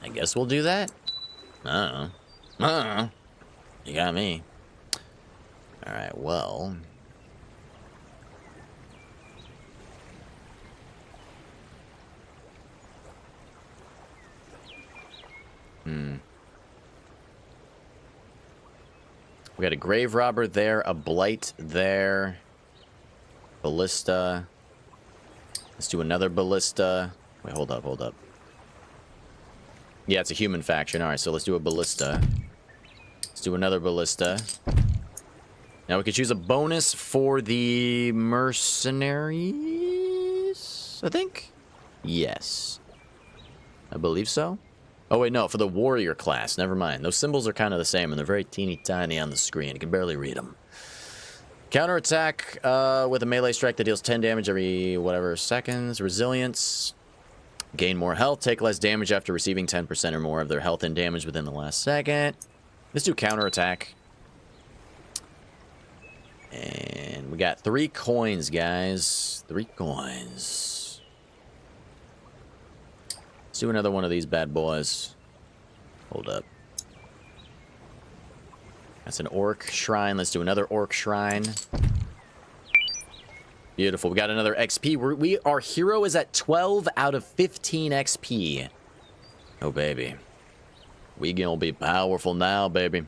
I guess we'll do that. I don't know. You got me. Alright, well. We got a grave robber there, a blight there. Ballista. Let's do another ballista. Wait, hold up. Yeah, it's a human faction. Alright, so let's do a ballista. Let's do another ballista. Now we could choose a bonus for the mercenaries, I think? Yes. I believe so. Oh, wait, no, for the warrior class. Never mind. Those symbols are kind of the same, and they're very teeny tiny on the screen. You can barely read them. Counterattack with a melee strike that deals 10 damage every whatever seconds. Resilience. Gain more health. Take less damage after receiving 10% or more of their health and damage within the last second. Let's do counterattack. And we got 3 coins, guys. 3 coins. Let's do another one of these bad boys. Hold up. That's an orc shrine. Let's do another orc shrine. Beautiful. We got another XP. Our hero is at 12 out of 15 XP. Oh, baby. We gonna be powerful now, baby.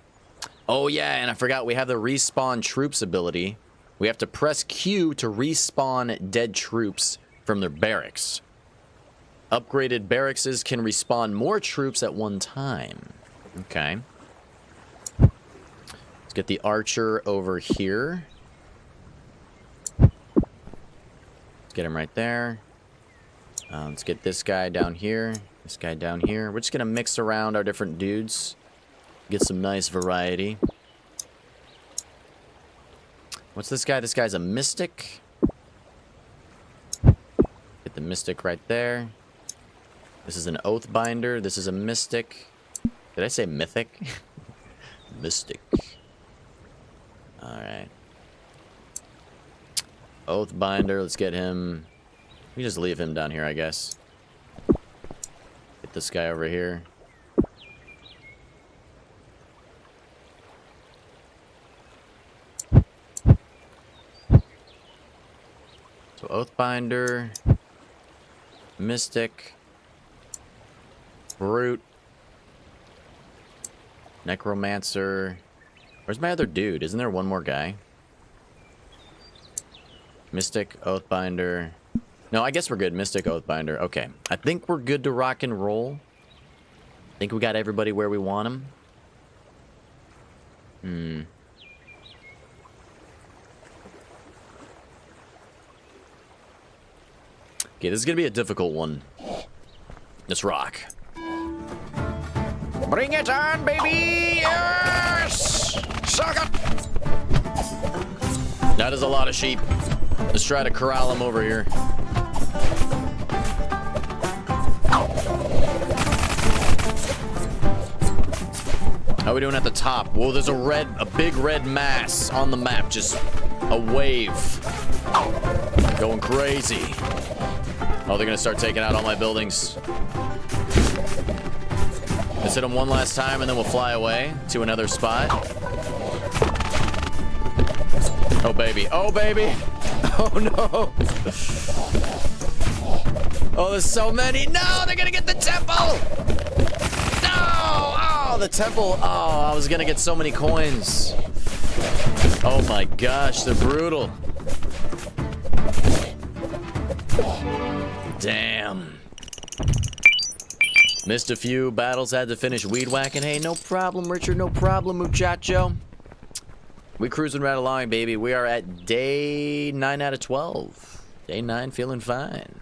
Oh, yeah, and I forgot we have the respawn troops ability. We have to press Q to respawn dead troops from their barracks. Upgraded barracks can respawn more troops at one time. Okay. Let's get the archer over here. Let's get him right there. Let's get this guy down here. This guy down here. We're just going to mix around our different dudes. Get some nice variety. What's this guy? This guy's a mystic. Get the mystic right there. This is an Oathbinder. This is a Mystic. Did I say Mythic? Mystic. Alright. Oathbinder, let's get him. We just leave him down here, I guess. Get this guy over here. So Oathbinder, Mystic, Brute, Necromancer. Where's my other dude? Isn't there one more guy? Mystic, Oathbinder. No, I guess we're good. Mystic, Oathbinder. Okay. I think we're good to rock and roll. I think we got everybody where we want them. Okay, this is going to be a difficult one. Let's rock. Bring it on, baby! Yes! Suck it! That is a lot of sheep. Let's try to corral them over here. How are we doing at the top? Whoa, there's a big red mass on the map. Just a wave. Going crazy. Oh, they're gonna start taking out all my buildings. Let's hit them one last time and then we'll fly away to another spot. Oh, baby. Oh, baby. Oh, no. Oh, there's so many. No, they're gonna get the temple. No. Oh, the temple. Oh, I was gonna get so many coins. Oh, my gosh. They're brutal. Damn. Missed a few battles, had to finish weed whacking. Hey, no problem, Richard, no problem, muchacho. We cruising right along, baby. We are at day 9 out of 12. Day 9, feeling fine.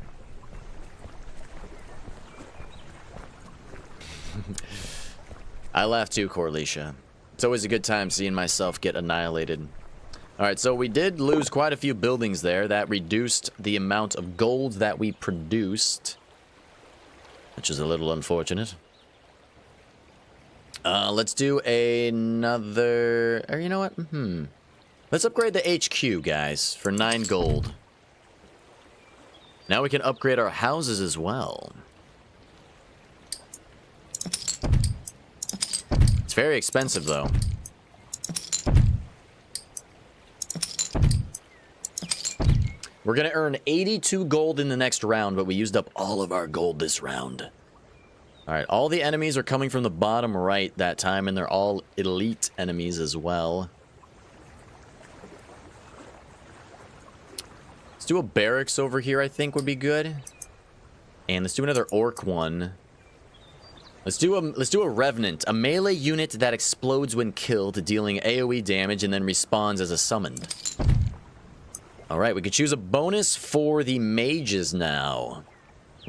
I laugh too, Corletia. It's always a good time seeing myself get annihilated. Alright, so we did lose quite a few buildings there. That reduced the amount of gold that we produced, which is a little unfortunate. Let's do another... Or you know what? Let's upgrade the HQ, guys, for 9 gold. Now we can upgrade our houses as well. It's very expensive, though. We're going to earn 82 gold in the next round, but we used up all of our gold this round. Alright, all the enemies are coming from the bottom right that time, and they're all elite enemies as well. Let's do a barracks over here, I think would be good. And let's do another orc one. Let's do a revenant, a melee unit that explodes when killed, dealing AoE damage and then respawns as a summoned. Alright, we could choose a bonus for the mages now.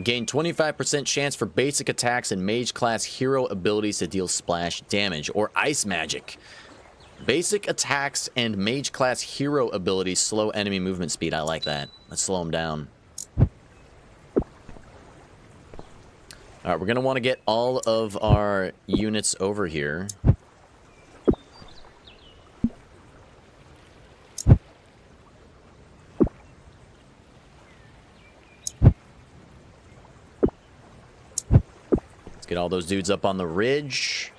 Gain 25% chance for basic attacks and mage class hero abilities to deal splash damage, or ice magic. Basic attacks and mage class hero abilities slow enemy movement speed. I like that. Let's slow them down. Alright, we're going to want to get all of our units over here. Let's get all those dudes up on the ridge.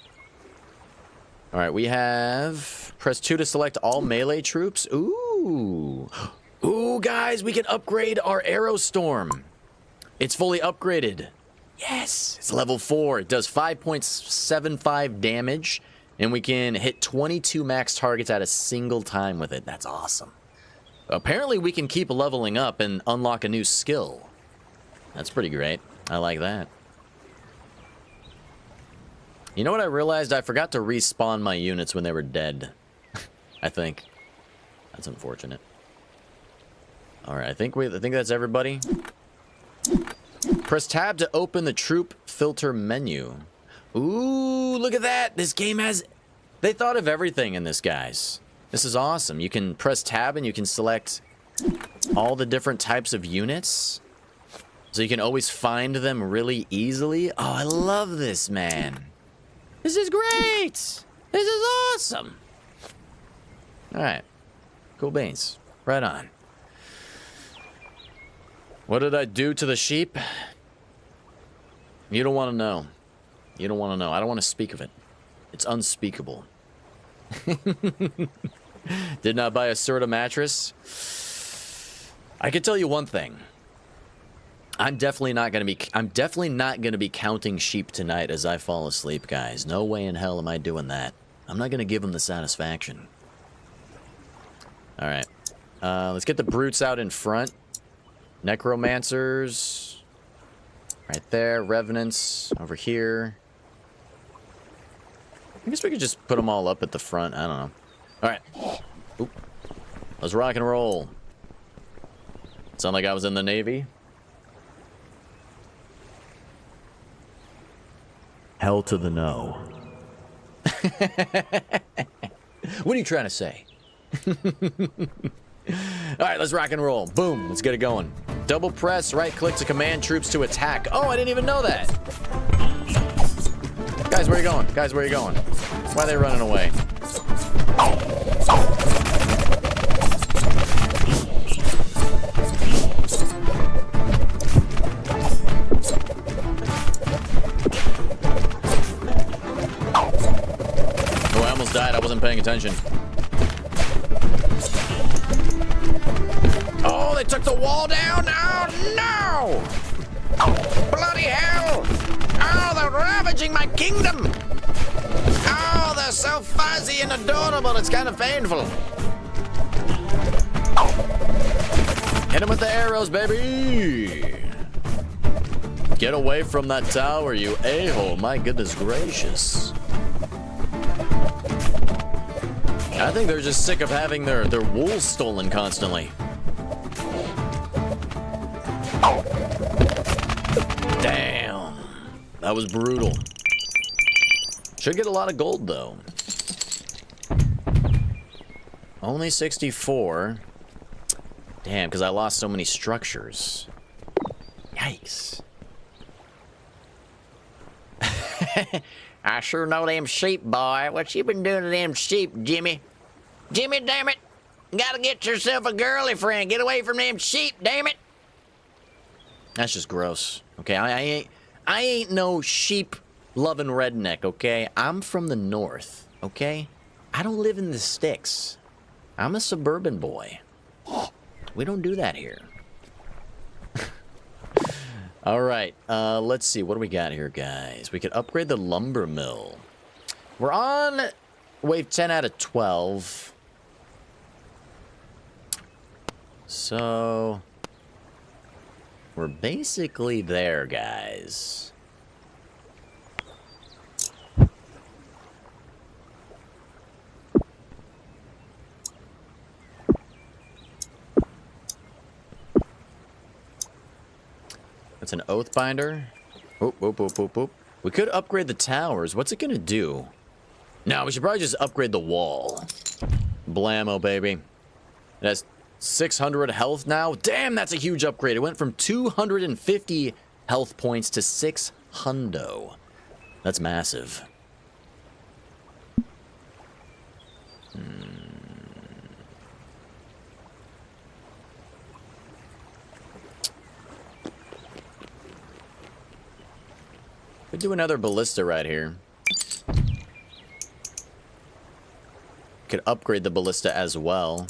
Alright, we have... Press 2 to select all melee troops. Ooh. Ooh, guys, we can upgrade our Arrow Storm. It's fully upgraded. Yes! It's level 4. It does 5.75 damage, and we can hit 22 max targets at a single time with it. That's awesome. Apparently, we can keep leveling up and unlock a new skill. That's pretty great. I like that. You know what I realized? I forgot to respawn my units when they were dead. I think. That's unfortunate. Alright, I think that's everybody. Press tab to open the troop filter menu. Ooh, look at that. This game has... They thought of everything in this, guys. This is awesome. You can press tab and you can select all the different types of units. So you can always find them really easily. Oh, I love this, man. This is great. This is awesome. All right. Cool beans. Right on. What did I do to the sheep? You don't want to know. You don't want to know. I don't want to speak of it. It's unspeakable. Did not buy a Serta mattress. I can tell you one thing. I'm definitely not going to be counting sheep tonight as I fall asleep, guys. No way in hell am I doing that. I'm not going to give them the satisfaction. All right. Let's get the brutes out in front. Necromancers. Right there. Revenants over here. I guess we could just put them all up at the front. I don't know. All right. Oop. Let's rock and roll. Sound like I was in the Navy? Hell to the no. What are you trying to say? Alright, let's rock and roll. Boom, let's get it going. Double press, right click to command troops to attack. Oh, I didn't even know that. Guys, where are you going? Guys, where are you going? Why are they running away? Oh, I almost died. I wasn't paying attention. Oh, they took the wall down? Oh, no! Bloody hell! Oh, they're ravaging my kingdom! Oh, they're so fuzzy and adorable, it's kind of painful. Hit them with the arrows, baby! Get away from that tower, you a-hole. My goodness gracious. I think they're just sick of having their wool stolen constantly. Damn. That was brutal. Should get a lot of gold, though. Only 64. Damn, because I lost so many structures. Yikes. I sure know them sheep, boy. What you been doing to them sheep, Jimmy? Jimmy, damn it. Gotta get yourself a girly friend. Get away from them sheep, damn it. That's just gross. Okay, I ain't no sheep-loving redneck, okay? I'm from the north, okay? I don't live in the sticks. I'm a suburban boy. We don't do that here. All right, let's see. What do we got here, guys? We could upgrade the lumber mill. We're on wave 10 out of 12. So we're basically there, guys. That's an oath binder. Oop, oop, oop, oop, oop. We could upgrade the towers. What's it gonna do? No, we should probably just upgrade the wall. Blammo, baby. It has 600 health now. Damn, that's a huge upgrade. It went from 250 health points to 600. That's massive. Could do another ballista right here. Could upgrade the ballista as well.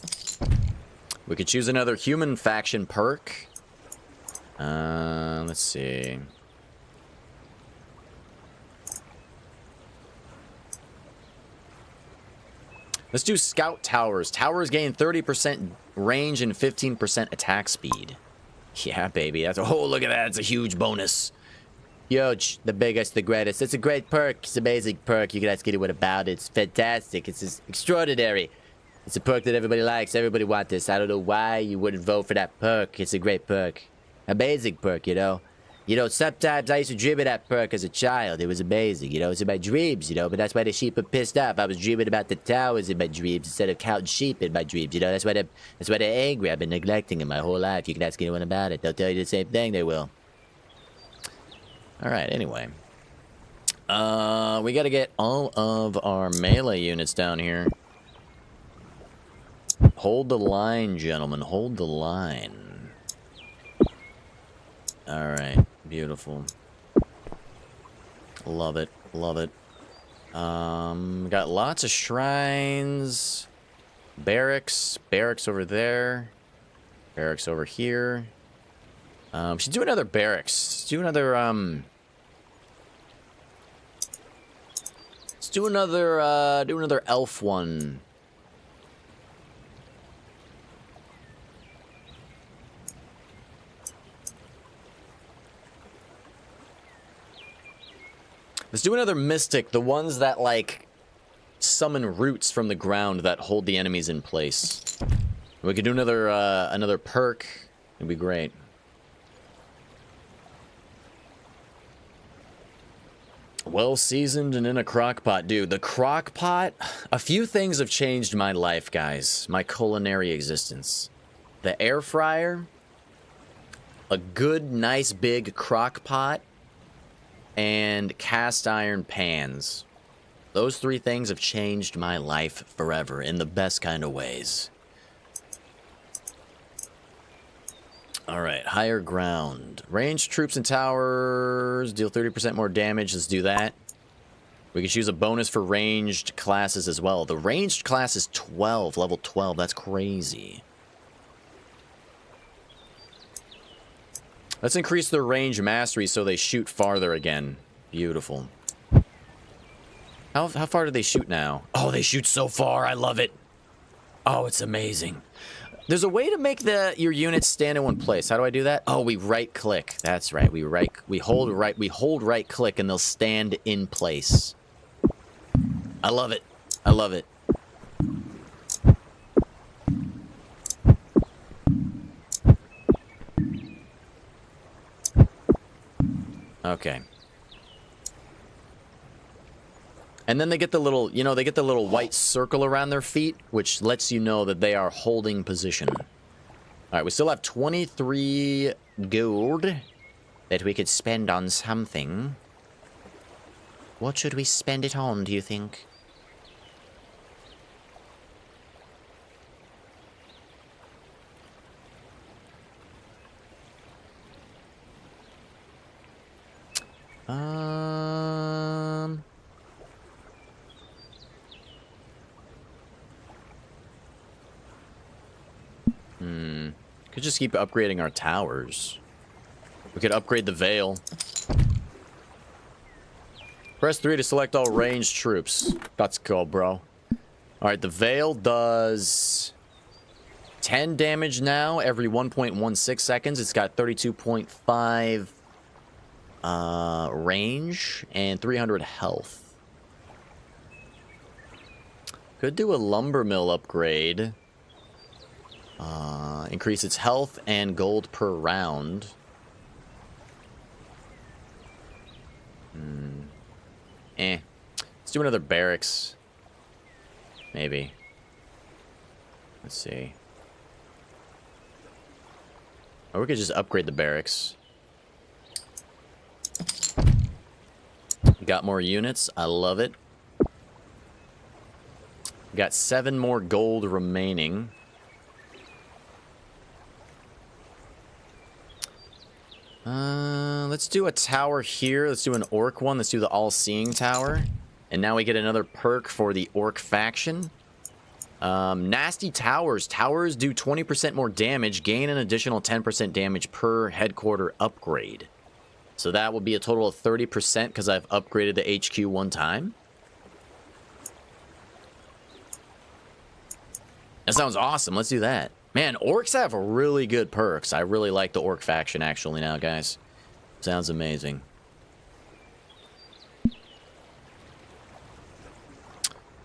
We could choose another human faction perk. Let's see. Let's do scout towers. Towers gain 30% range and 15% attack speed. Yeah, baby. That's a, oh, look at that. That's a huge bonus. Huge, the biggest, the greatest. It's a great perk. It's a basic perk. You can ask anyone about it. It's fantastic. It's just extraordinary. It's a perk that everybody likes. Everybody wants this. I don't know why you wouldn't vote for that perk. It's a great perk. A basic perk, you know. You know, sometimes I used to dream of that perk as a child. It was amazing, you know. It's in my dreams, you know. But that's why the sheep are pissed off. I was dreaming about the towers in my dreams instead of counting sheep in my dreams, you know. That's why they're angry. I've been neglecting them my whole life. You can ask anyone about it. They'll tell you the same thing. They will. Alright, anyway. We gotta get all of our melee units down here. Hold the line, gentlemen. Hold the line. Alright, beautiful. Love it, love it. Got lots of shrines. Barracks over there. Barracks over here. Should do another barracks. Do another, let's do another elf one. Let's do another mystic, the ones that, like, summon roots from the ground that hold the enemies in place. We could do another perk. It'd be great. Well seasoned and in a crock pot. Dude, the crock pot, a few things have changed my life, guys. My culinary existence. The air fryer, a good, nice, big crock pot, and cast iron pans. Those three things have changed my life forever in the best kind of ways. Alright, higher ground. Ranged troops and towers deal 30% more damage. Let's do that. We can choose a bonus for ranged classes as well. The ranged class is 12, level 12. That's crazy. Let's increase their range mastery so they shoot farther again. Beautiful. How far do they shoot now? Oh, they shoot so far. I love it. Oh, it's amazing. There's a way to make your units stand in one place. How do I do that? Oh, we right click. That's right. We hold right click and they'll stand in place. I love it. I love it. Okay. And then they get the little, you know, they get the little white circle around their feet, which lets you know that they are holding position. All right, we still have 23 gold that we could spend on something. What should we spend it on, do you think? Could just keep upgrading our towers. We could upgrade the Veil. Press 3 to select all ranged troops. That's cool, bro. Alright, the Veil does 10 damage now every 1.16 seconds. It's got 32.5 range and 300 health. Could do a lumber mill upgrade. Increase its health and gold per round. Let's do another barracks. Maybe. Let's see. Or we could just upgrade the barracks. Got more units. I love it. Got 7 more gold remaining. Let's do a tower here. Let's do an orc one. Let's do the all-seeing tower. And now we get another perk for the orc faction. Nasty towers. Towers do 20% more damage. Gain an additional 10% damage per headquarter upgrade. So that will be a total of 30% because I've upgraded the HQ one time. That sounds awesome. Let's do that. Man, orcs have really good perks. I really like the orc faction actually now, guys. Sounds amazing. All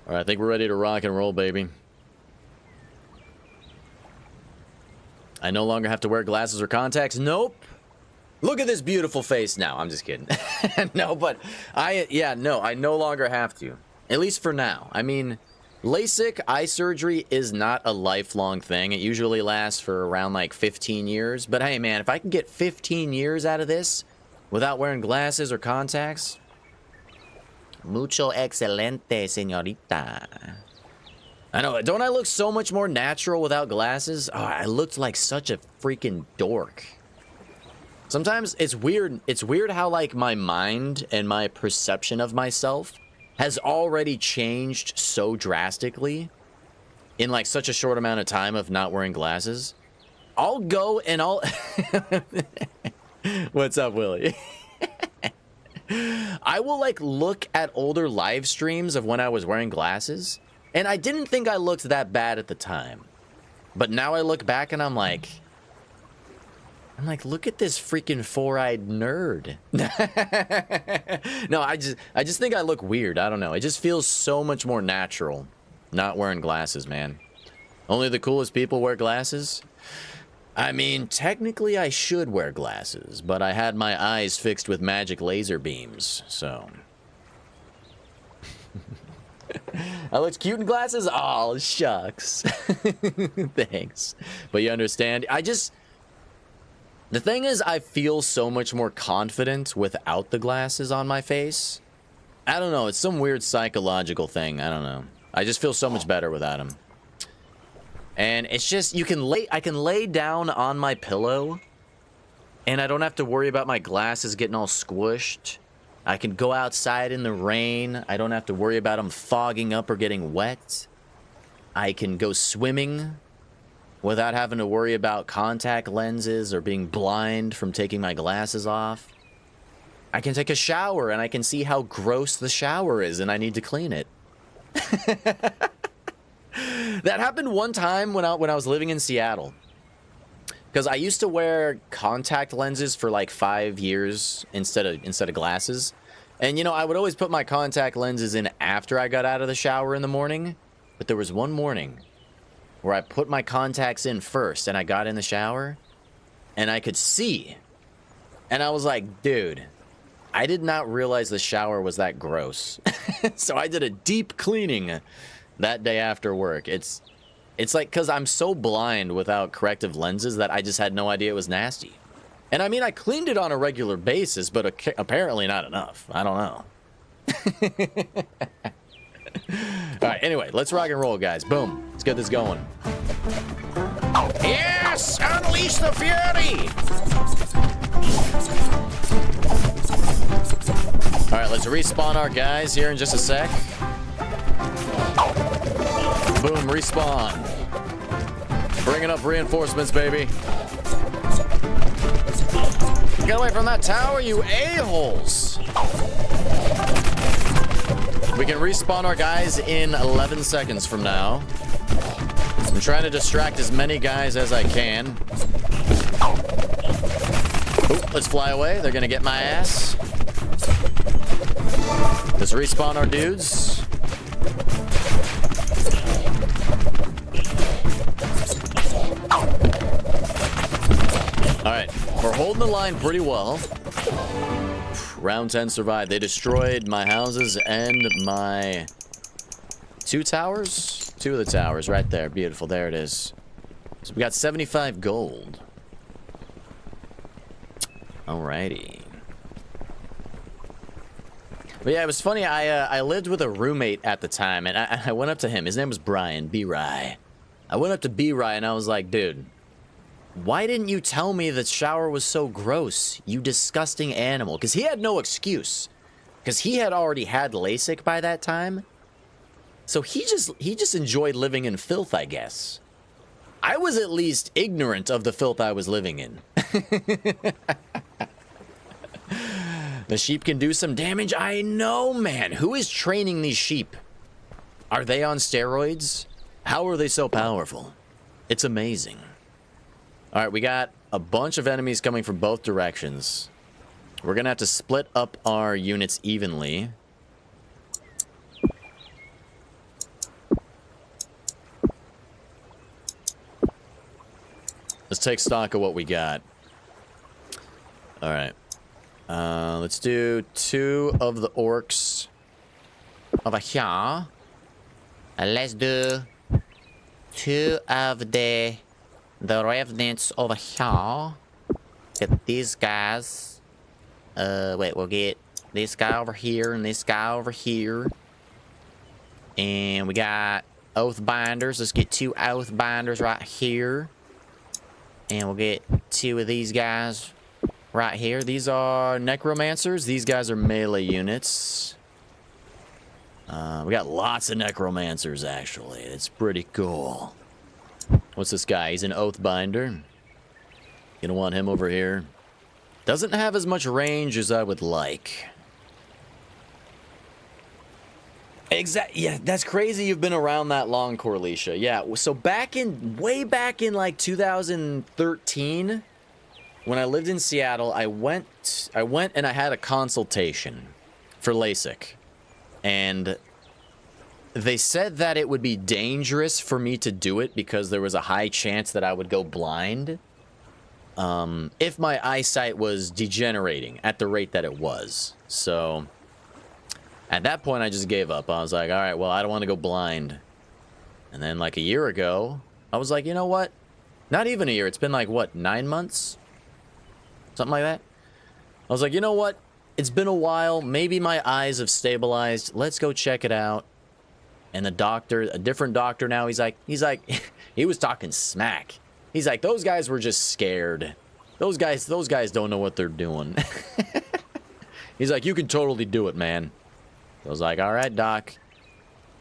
right, I think we're ready to rock and roll, baby. I no longer have to wear glasses or contacts. Nope. Look at this beautiful face now. I'm just kidding. No, but I no longer have to. At least for now. I mean, LASIK eye surgery is not a lifelong thing. It usually lasts for around like 15 years. But hey, man, if I can get 15 years out of this without wearing glasses or contacts, mucho excelente, señorita. I know, don't I look so much more natural without glasses? Oh, I looked like such a freaking dork. Sometimes it's weird. It's weird how, like, my mind and my perception of myself has already changed so drastically in, like, such a short amount of time of not wearing glasses. I'll go and I'll... What's up, Willie? I will, like, look at older live streams of when I was wearing glasses, and I didn't think I looked that bad at the time. But now I look back and I'm like, look at this freaking four-eyed nerd. No, I just think I look weird. I don't know. It just feels so much more natural not wearing glasses, man. Only the coolest people wear glasses? I mean, technically I should wear glasses, but I had my eyes fixed with magic laser beams, so... I looked cute in glasses? Oh, shucks. Thanks. But you understand? The thing is, I feel so much more confident without the glasses on my face. I don't know. It's some weird psychological thing. I don't know. I just feel so much better without them. And it's just, I can lay down on my pillow, and I don't have to worry about my glasses getting all squished. I can go outside in the rain. I don't have to worry about them fogging up or getting wet. I can go swimming without having to worry about contact lenses or being blind from taking my glasses off. I can take a shower, and I can see how gross the shower is, and I need to clean it. That happened one time when I was living in Seattle. Because I used to wear contact lenses for like 5 years instead of glasses. And, you know, I would always put my contact lenses in after I got out of the shower in the morning. But there was one morning where I put my contacts in first and I got in the shower and I could see. And I was like, dude, I did not realize the shower was that gross. So I did a deep cleaning that day after work. It's like, because I'm so blind without corrective lenses that I just had no idea it was nasty. And I mean, I cleaned it on a regular basis, but apparently not enough. I don't know. All right, anyway, let's rock and roll, guys. Boom. Let's get this going. Yes! Unleash the fury! All right, let's respawn our guys here in just a sec. Boom, respawn. Bringing up reinforcements, baby. Get away from that tower, you a-holes. We can respawn our guys in 11 seconds from now. I'm trying to distract as many guys as I can. Oop, let's fly away. They're gonna get my ass. Let's respawn our dudes. Alright, we're holding the line pretty well. Round 10 survived. They destroyed my houses and my 2 towers? 2 of the towers right there. Beautiful. There it is. So we got 75 gold. Alrighty. But yeah, it was funny. I lived with a roommate at the time, and I went up to him. His name was Brian, B-Rye. I went up to B-Rye, and I was like, dude, why didn't you tell me the shower was so gross, you disgusting animal? Because he had no excuse. Because he had already had LASIK by that time. So he just enjoyed living in filth, I guess. I was at least ignorant of the filth I was living in. The sheep can do some damage? I know, man. Who is training these sheep? Are they on steroids? How are they so powerful? It's amazing. All right, we got a bunch of enemies coming from both directions. We're going to have to split up our units evenly. Let's take stock of what we got. All right. Let's do 2 of the orcs over here. Let's do 2 of the revenants over here. Get these guys. Wait, we'll get this guy over here and this guy over here. And we got oath binders. Let's get 2 oath binders right here. And we'll get 2 of these guys right here. These are necromancers. These guys are melee units. We got lots of necromancers, actually. It's pretty cool. What's this guy? He's an Oathbinder. Gonna want him over here. Doesn't have as much range as I would like. Yeah, that's crazy you've been around that long, Corletia. Yeah, so way back in like 2013, when I lived in Seattle, I went and I had a consultation for LASIK. And they said that it would be dangerous for me to do it because there was a high chance that I would go blind if my eyesight was degenerating at the rate that it was. So at that point, I just gave up. I was like, all right, well, I don't want to go blind. And then like a year ago, I was like, you know what? Not even a year. It's been like, what, 9 months? Something like that. I was like, you know what? It's been a while. Maybe my eyes have stabilized. Let's go check it out. And the doctor, a different doctor now, he's like, he was talking smack. He's like, those guys were just scared. Those guys don't know what they're doing. He's like, you can totally do it, man. I was like, all right, doc.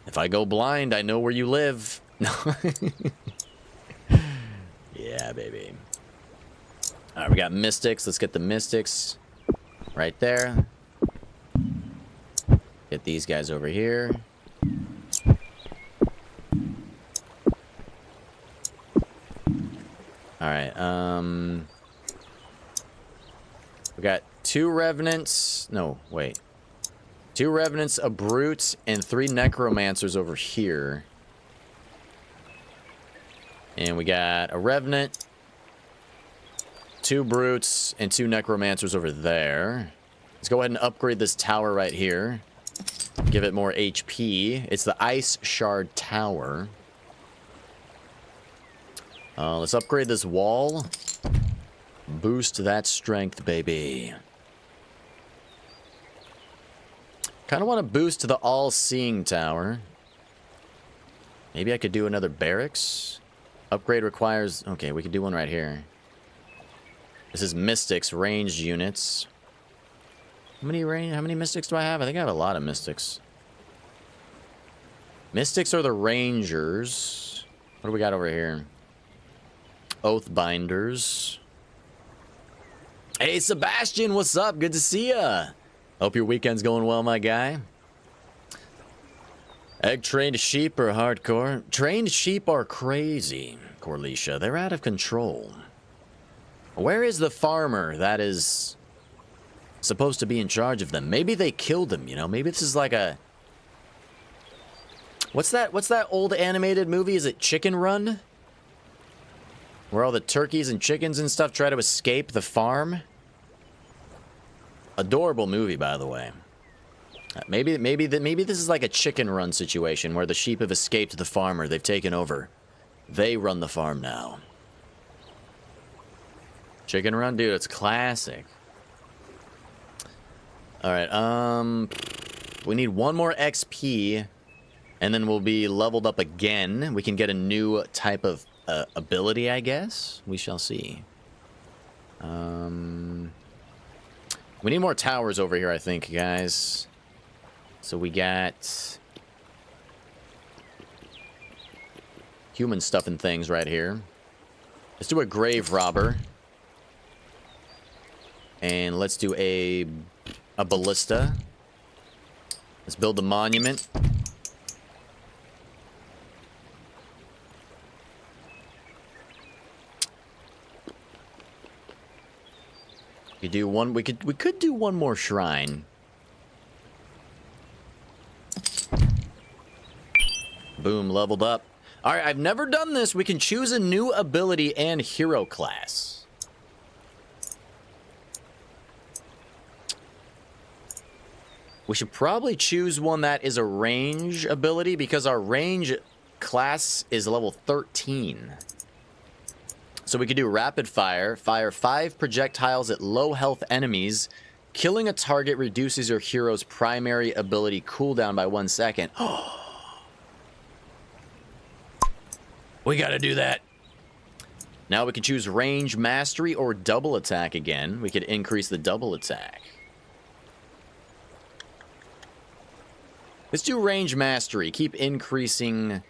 If I go blind, I know where you live. No. Yeah, baby. All right, we got mystics. Let's get the mystics right there. Get these guys over here. All right, we got 2 revenants. No, wait. 2 revenants, a brute, and 3 necromancers over here. And we got a revenant, 2 brutes, and 2 necromancers over there. Let's go ahead and upgrade this tower right here. Give it more HP. It's the Ice Shard Tower. Let's upgrade this wall. Boost that strength, baby. Kind of want to boost to the All-Seeing Tower. Maybe I could do another barracks. Upgrade requires... Okay, we could do one right here. This is Mystics, ranged units. How many Mystics do I have? I think I have a lot of Mystics. Mystics are the Rangers. What do we got over here? Oathbinders. Hey, Sebastian, what's up? Good to see ya. Hope your weekend's going well, my guy. Egg-trained sheep are hardcore. Trained sheep are crazy, Corletia. They're out of control. Where is the farmer that is supposed to be in charge of them? Maybe they killed him, you know? Maybe this is like a... What's that old animated movie? Is it Chicken Run? Where all the turkeys and chickens and stuff try to escape the farm? Adorable movie, by the way. Maybe this is like a Chicken Run situation where the sheep have escaped the farmer. They've taken over. They run the farm now. Chicken Run, dude, it's classic. All right, we need 1 more XP, and then we'll be leveled up again. We can get a new type of ability, I guess. We shall see. We need more towers over here, I think, guys. So we got human stuff and things right here. Let's do a grave robber. And let's do a ballista. Let's build the monument. We could do one more shrine. Boom, leveled up. All right, I've never done this. We can choose a new ability and hero class. We should probably choose one that is a range ability because our range class is level 13. So we could do rapid fire. Fire 5 projectiles at low health enemies. Killing a target reduces your hero's primary ability cooldown by 1 second. We gotta do that. Now we can choose range mastery or double attack again. We could increase the double attack. Let's do range mastery. Keep increasing.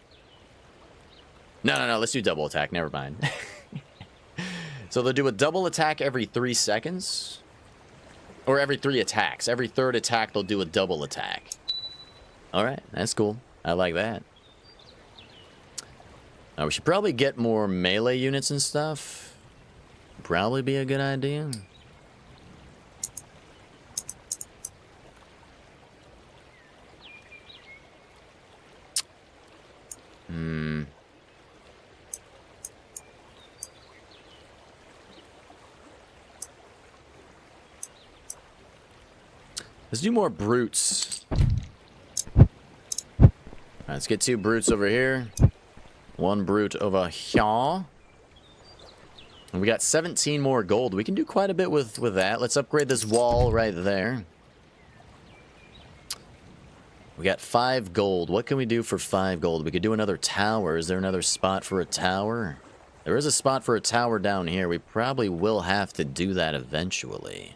No. Let's do double attack. Never mind. So they'll do a double attack every 3 seconds. Or every 3 attacks. Every third attack, they'll do a double attack. Alright, that's cool. I like that. Now, we should probably get more melee units and stuff. Probably be a good idea. Let's do more brutes. Alright, let's get 2 brutes over here. 1 brute over here. And we got 17 more gold. We can do quite a bit with that. Let's upgrade this wall right there. We got 5 gold. What can we do for 5 gold? We could do another tower. Is there another spot for a tower? There is a spot for a tower down here. We probably will have to do that eventually.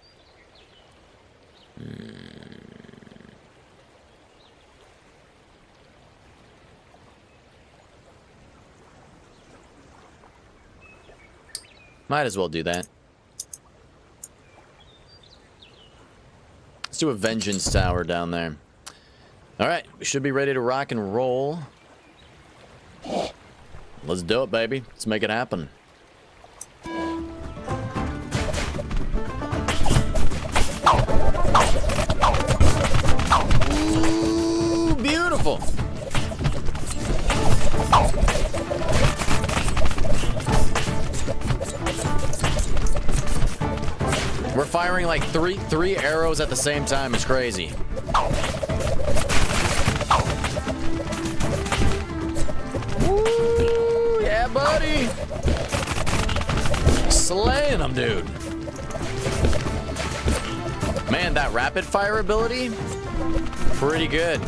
Might as well do that. Let's do a vengeance tower down there. Alright, we should be ready to rock and roll. Let's do it, baby. Let's make it happen. Ooh, beautiful. We're firing like three arrows at the same time. It's crazy. Woo, yeah, buddy. Slaying them, dude. Man, that rapid fire ability, pretty good.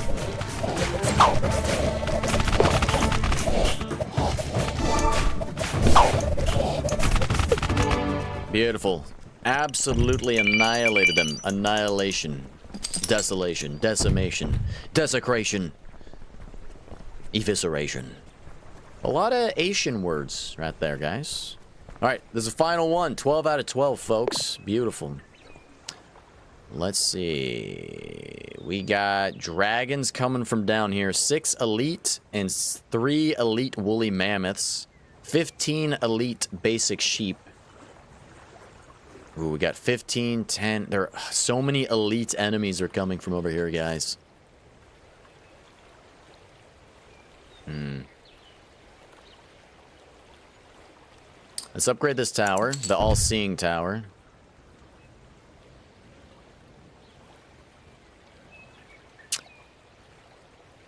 Beautiful. Absolutely annihilated them. Annihilation. Desolation. Decimation. Desecration. Evisceration. A lot of Asian words right there, guys. Alright, this is the final one. 12 out of 12, folks. Beautiful. Let's see. We got dragons coming from down here. 6 elite and 3 elite woolly mammoths. 15 elite basic sheep. Ooh, we got 15, 10. There are so many elite enemies are coming from over here, guys. Let's upgrade this tower, the all-seeing tower.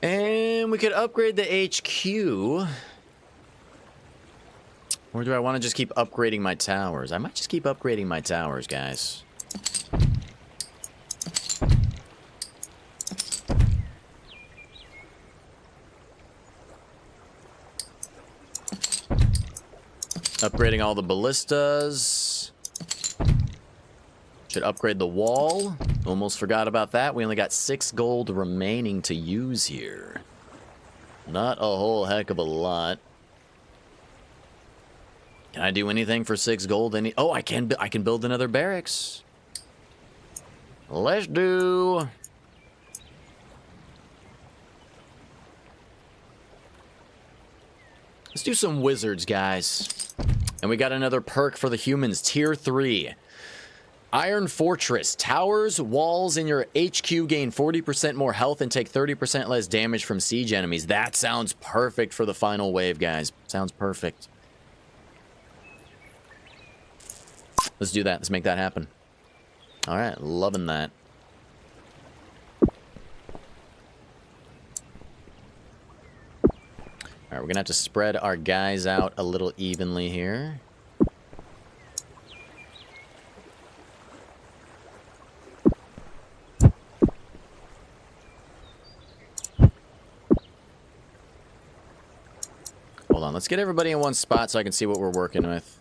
And we could upgrade the HQ. Or do I want to just keep upgrading my towers? I might just keep upgrading my towers, guys. Upgrading all the ballistas. Should upgrade the wall. Almost forgot about that. We only got 6 gold remaining to use here. Not a whole heck of a lot. Can I do anything for 6 gold? Oh, I can build another barracks. Let's do. Let's do some wizards, guys. And we got another perk for the humans, tier 3. Iron Fortress. Towers, walls in your HQ gain 40% more health and take 30% less damage from siege enemies. That sounds perfect for the final wave, guys. Sounds perfect. Let's do that. Let's make that happen. All right, loving that. All right, we're gonna have to spread our guys out a little evenly here. Hold on, Let's get everybody in one spot so I can see what we're working with.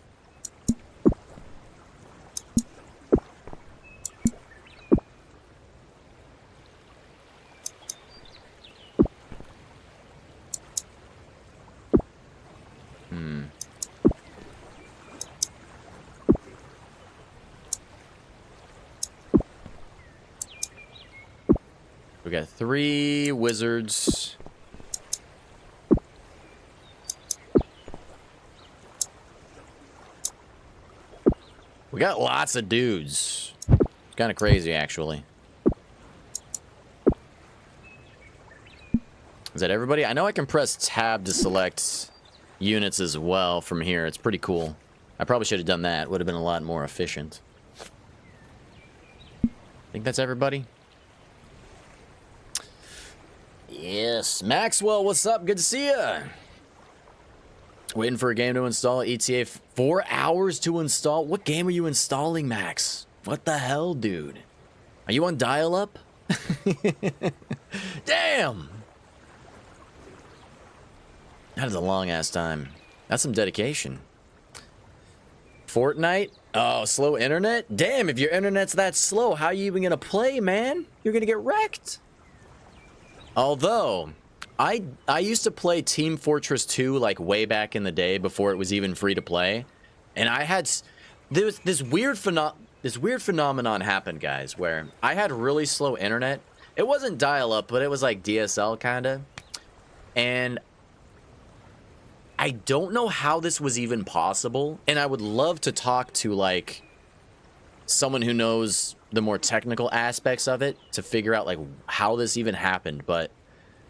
We got 3 wizards. We got lots of dudes. It's kind of crazy, actually. Is that everybody? I know I can press tab to select units as well from here. It's pretty cool. I probably should have done that. Would have been a lot more efficient. Think that's everybody? Yes. Maxwell, what's up? Good to see ya. Waiting for a game to install. ETA 4 hours to install. What game are you installing, Max? What the hell, dude? Are you on dial-up? Damn! That is a long-ass time. That's some dedication. Fortnite? Oh, slow internet? Damn, if your internet's that slow, how are you even gonna play, man? You're gonna get wrecked. Although, I used to play Team Fortress 2 like way back in the day before it was even free to play, and I had this weird phenomenon happened, guys, where I had really slow internet. It wasn't dial-up, but it was like DSL kinda, and I don't know how this was even possible, and I would love to talk to like someone who knows the more technical aspects of it to figure out like how this even happened. But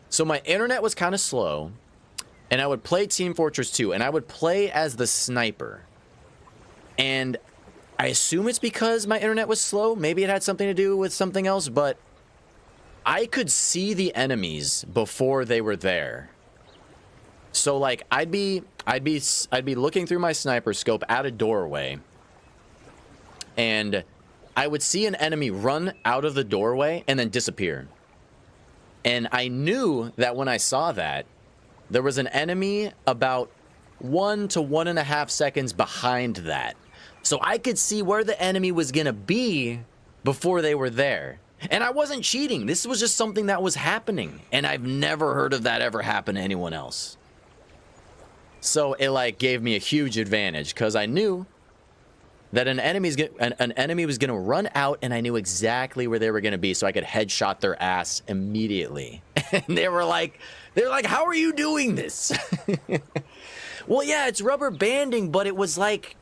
so my internet was kind of slow, and I would play Team Fortress 2, and I would play as the sniper, and I assume it's because my internet was slow. Maybe it had something to do with something else, but I could see the enemies before they were there. So like I'd be looking through my sniper scope at a doorway, and I would see an enemy run out of the doorway and then disappear. And I knew that when I saw that, there was an enemy about 1 to 1.5 seconds behind that. So I could see where the enemy was gonna be before they were there. And I wasn't cheating. This was just something that was happening. And I've never heard of that ever happen to anyone else. So it like gave me a huge advantage because I knew that an enemy was gonna run out, and I knew exactly where they were gonna be, so I could headshot their ass immediately. And they were like, "How are you doing this?" Well, yeah, it's rubber banding, but it was like,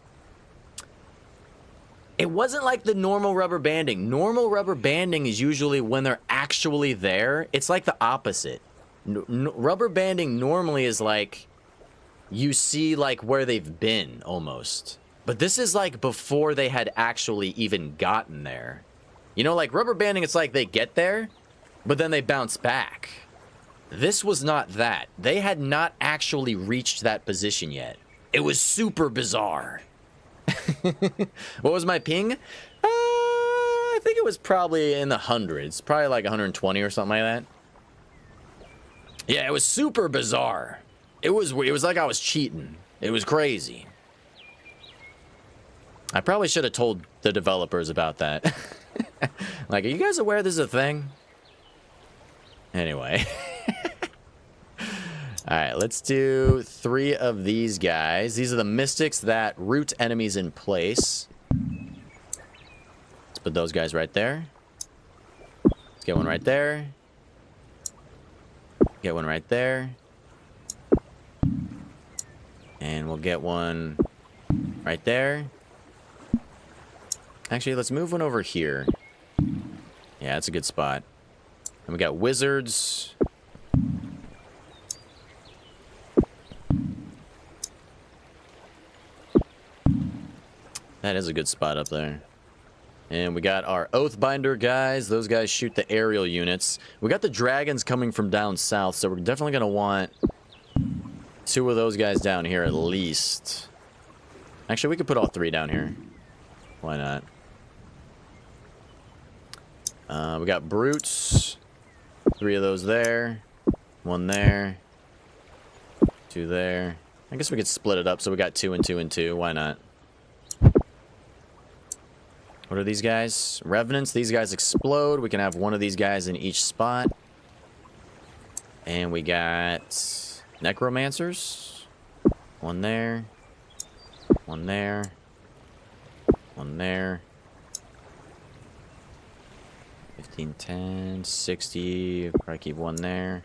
it wasn't like the normal rubber banding. Normal rubber banding is usually when they're actually there. It's like the opposite. Rubber banding normally is like you see like where they've been almost. But this is like before they had actually even gotten there. You know, like rubber banding, it's like they get there, but then they bounce back. This was not that. They had not actually reached that position yet. It was super bizarre. What was my ping? I think it was probably in the hundreds. Probably like 120 or something like that. Yeah, it was super bizarre. It was like I was cheating. It was crazy. I probably should have told the developers about that. Like, are you guys aware this is a thing? Anyway. Alright, let's do 3 of these guys. These are the mystics that root enemies in place. Let's put those guys right there. Let's get one right there. Get one right there. And we'll get one right there. Actually, let's move one over here. Yeah, that's a good spot. And we got wizards. That is a good spot up there. And we got our Oathbinder guys. Those guys shoot the aerial units. We got the dragons coming from down south, so we're definitely going to want 2 of those guys down here at least. Actually, we could put all 3 down here. Why not? We got brutes. 3 of those there. 1 there. 2 there. I guess we could split it up so we got 2 and 2 and 2. Why not? What are these guys? Revenants. These guys explode. We can have one of these guys in each spot. And we got necromancers. One there. One there. One there. 15, 10, 60. Probably keep one there.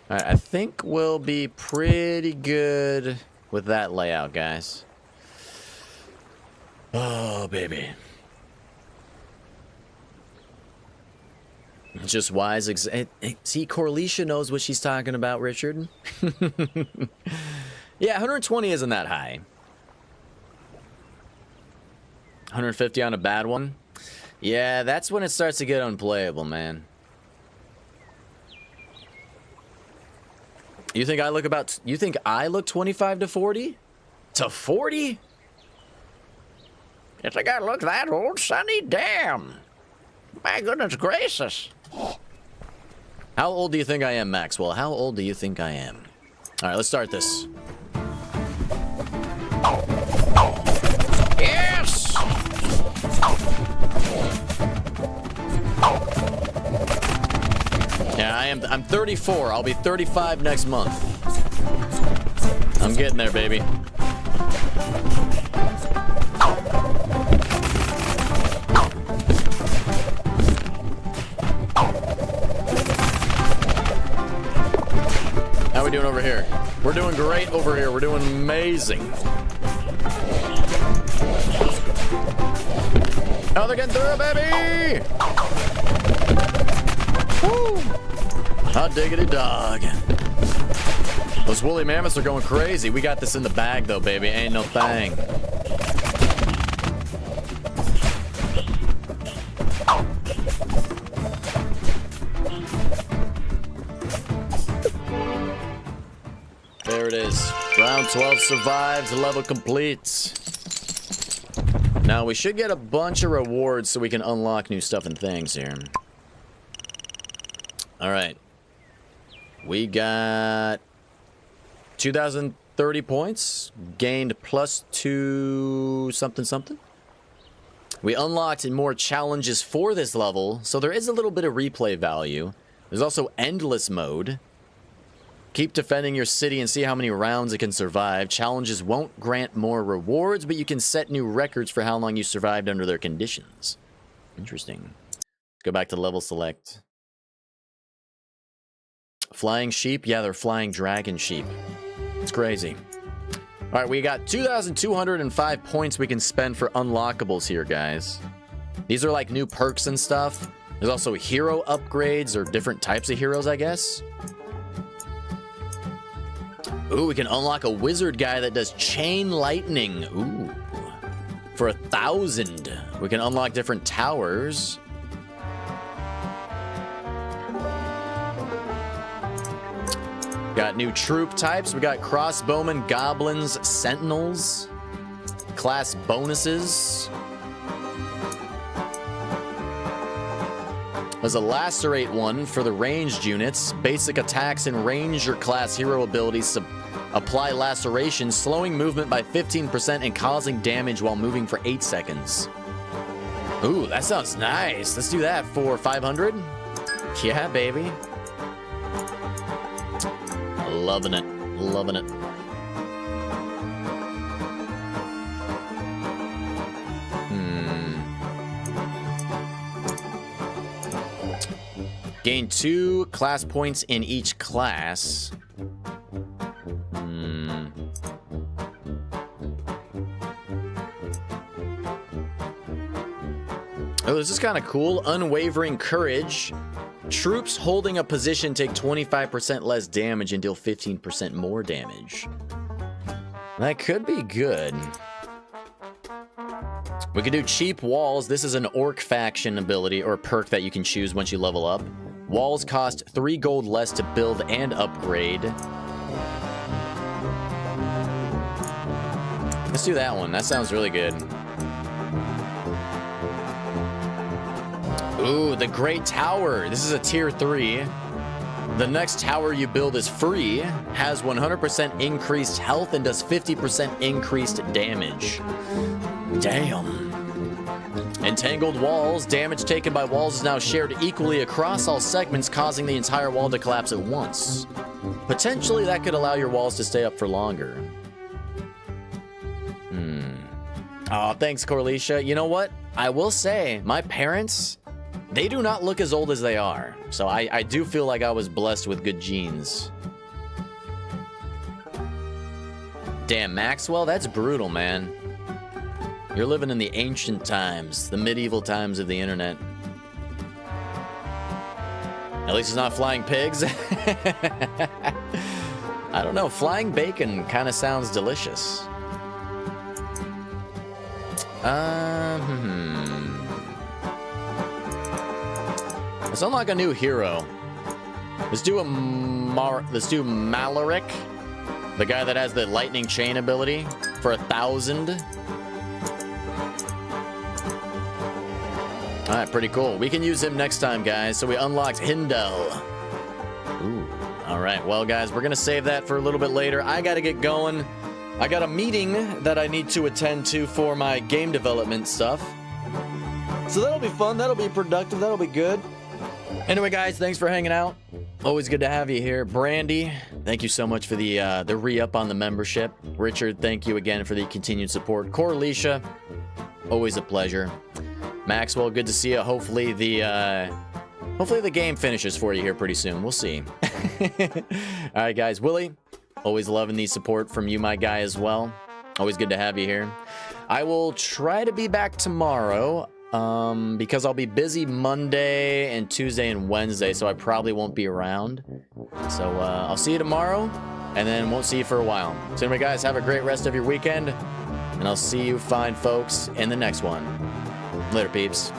Alright, I think we'll be pretty good with that layout, guys. Oh, baby. Just wise. See, Corletia knows what she's talking about, Richard. Yeah, 120 isn't that high. 150 on a bad one. Yeah, that's when it starts to get unplayable, man. You think I look 25 to 40? To 40? You think I look that old, Sonny? Damn. My goodness gracious. How old do you think I am, Maxwell? How old do you think I am? All right, let's start this. Yes! Yeah, I'm 34. I'll be 35 next month. I'm getting there, baby. How we doing over here? We're doing great over here. We're doing amazing. Oh, they're getting through, baby! Woo! Hot diggity dog. Those woolly mammoths are going crazy. We got this in the bag, though, baby. Ain't no thing. There it is. Round 12 survived. Level complete. Now, we should get a bunch of rewards so we can unlock new stuff and things here. Alright. We got 2,030 points. Gained +2 something something. We unlocked more challenges for this level, so there is a little bit of replay value. There's also endless mode. Keep defending your city and see how many rounds it can survive. Challenges won't grant more rewards, but you can set new records for how long you survived under their conditions. Interesting. Let's go back to level select. Flying sheep? Yeah, they're flying dragon sheep. It's crazy. All right, we got 2,205 points we can spend for unlockables here, guys. These are like new perks and stuff. There's also hero upgrades or different types of heroes, I guess. Ooh, we can unlock a wizard guy that does chain lightning. Ooh. For 1,000. We can unlock different towers. Got new troop types. We got crossbowmen, goblins, sentinels. Class bonuses. There's a lacerate one for the ranged units. Basic attacks and ranger class hero abilities apply laceration, slowing movement by 15% and causing damage while moving for 8 seconds. Ooh, that sounds nice. Let's do that for 500. Yeah, baby. Loving it. Loving it. Gain 2 class points in each class. Oh, this is kind of cool. Unwavering courage. Troops holding a position take 25% less damage and deal 15% more damage. That could be good. We could do cheap walls. This is an orc faction ability or perk that you can choose once you level up. Walls cost 3 gold less to build and upgrade. Let's do that one. That sounds really good. Ooh, the Great Tower. This is a tier 3. The next tower you build is free, has 100% increased health, and does 50% increased damage. Damn. Entangled walls. Damage taken by walls is now shared equally across all segments, causing the entire wall to collapse at once. Potentially, that could allow your walls to stay up for longer. Oh, thanks, Corletia. You know what? I will say, my parents, they do not look as old as they are. So I do feel like I was blessed with good genes. Damn, Maxwell, that's brutal, man. You're living in the ancient times, the medieval times of the internet. At least it's not flying pigs. I don't know, flying bacon kind of sounds delicious. Let's unlock a new hero. Let's do Malaric, the guy that has the lightning chain ability, for 1,000. All right, pretty cool. We can use him next time, guys. So we unlocked Hindel. Ooh. All right, well, guys, we're gonna save that for a little bit later. I gotta get going. I got a meeting that I need to attend to for my game development stuff. So that'll be fun. That'll be productive. That'll be good. Anyway, guys, thanks for hanging out. Always good to have you here. Brandy, thank you so much for the re-up on the membership. Richard, thank you again for the continued support. Corletia, always a pleasure. Maxwell, good to see you. Hopefully the game finishes for you here pretty soon. We'll see. All right, guys. Willie, always loving the support from you, my guy, as well. Always good to have you here. I will try to be back tomorrow because I'll be busy Monday and Tuesday and Wednesday, so I probably won't be around. So I'll see you tomorrow, and then won't see you for a while. So anyway, guys, have a great rest of your weekend, and I'll see you fine folks in the next one. Later, peeps.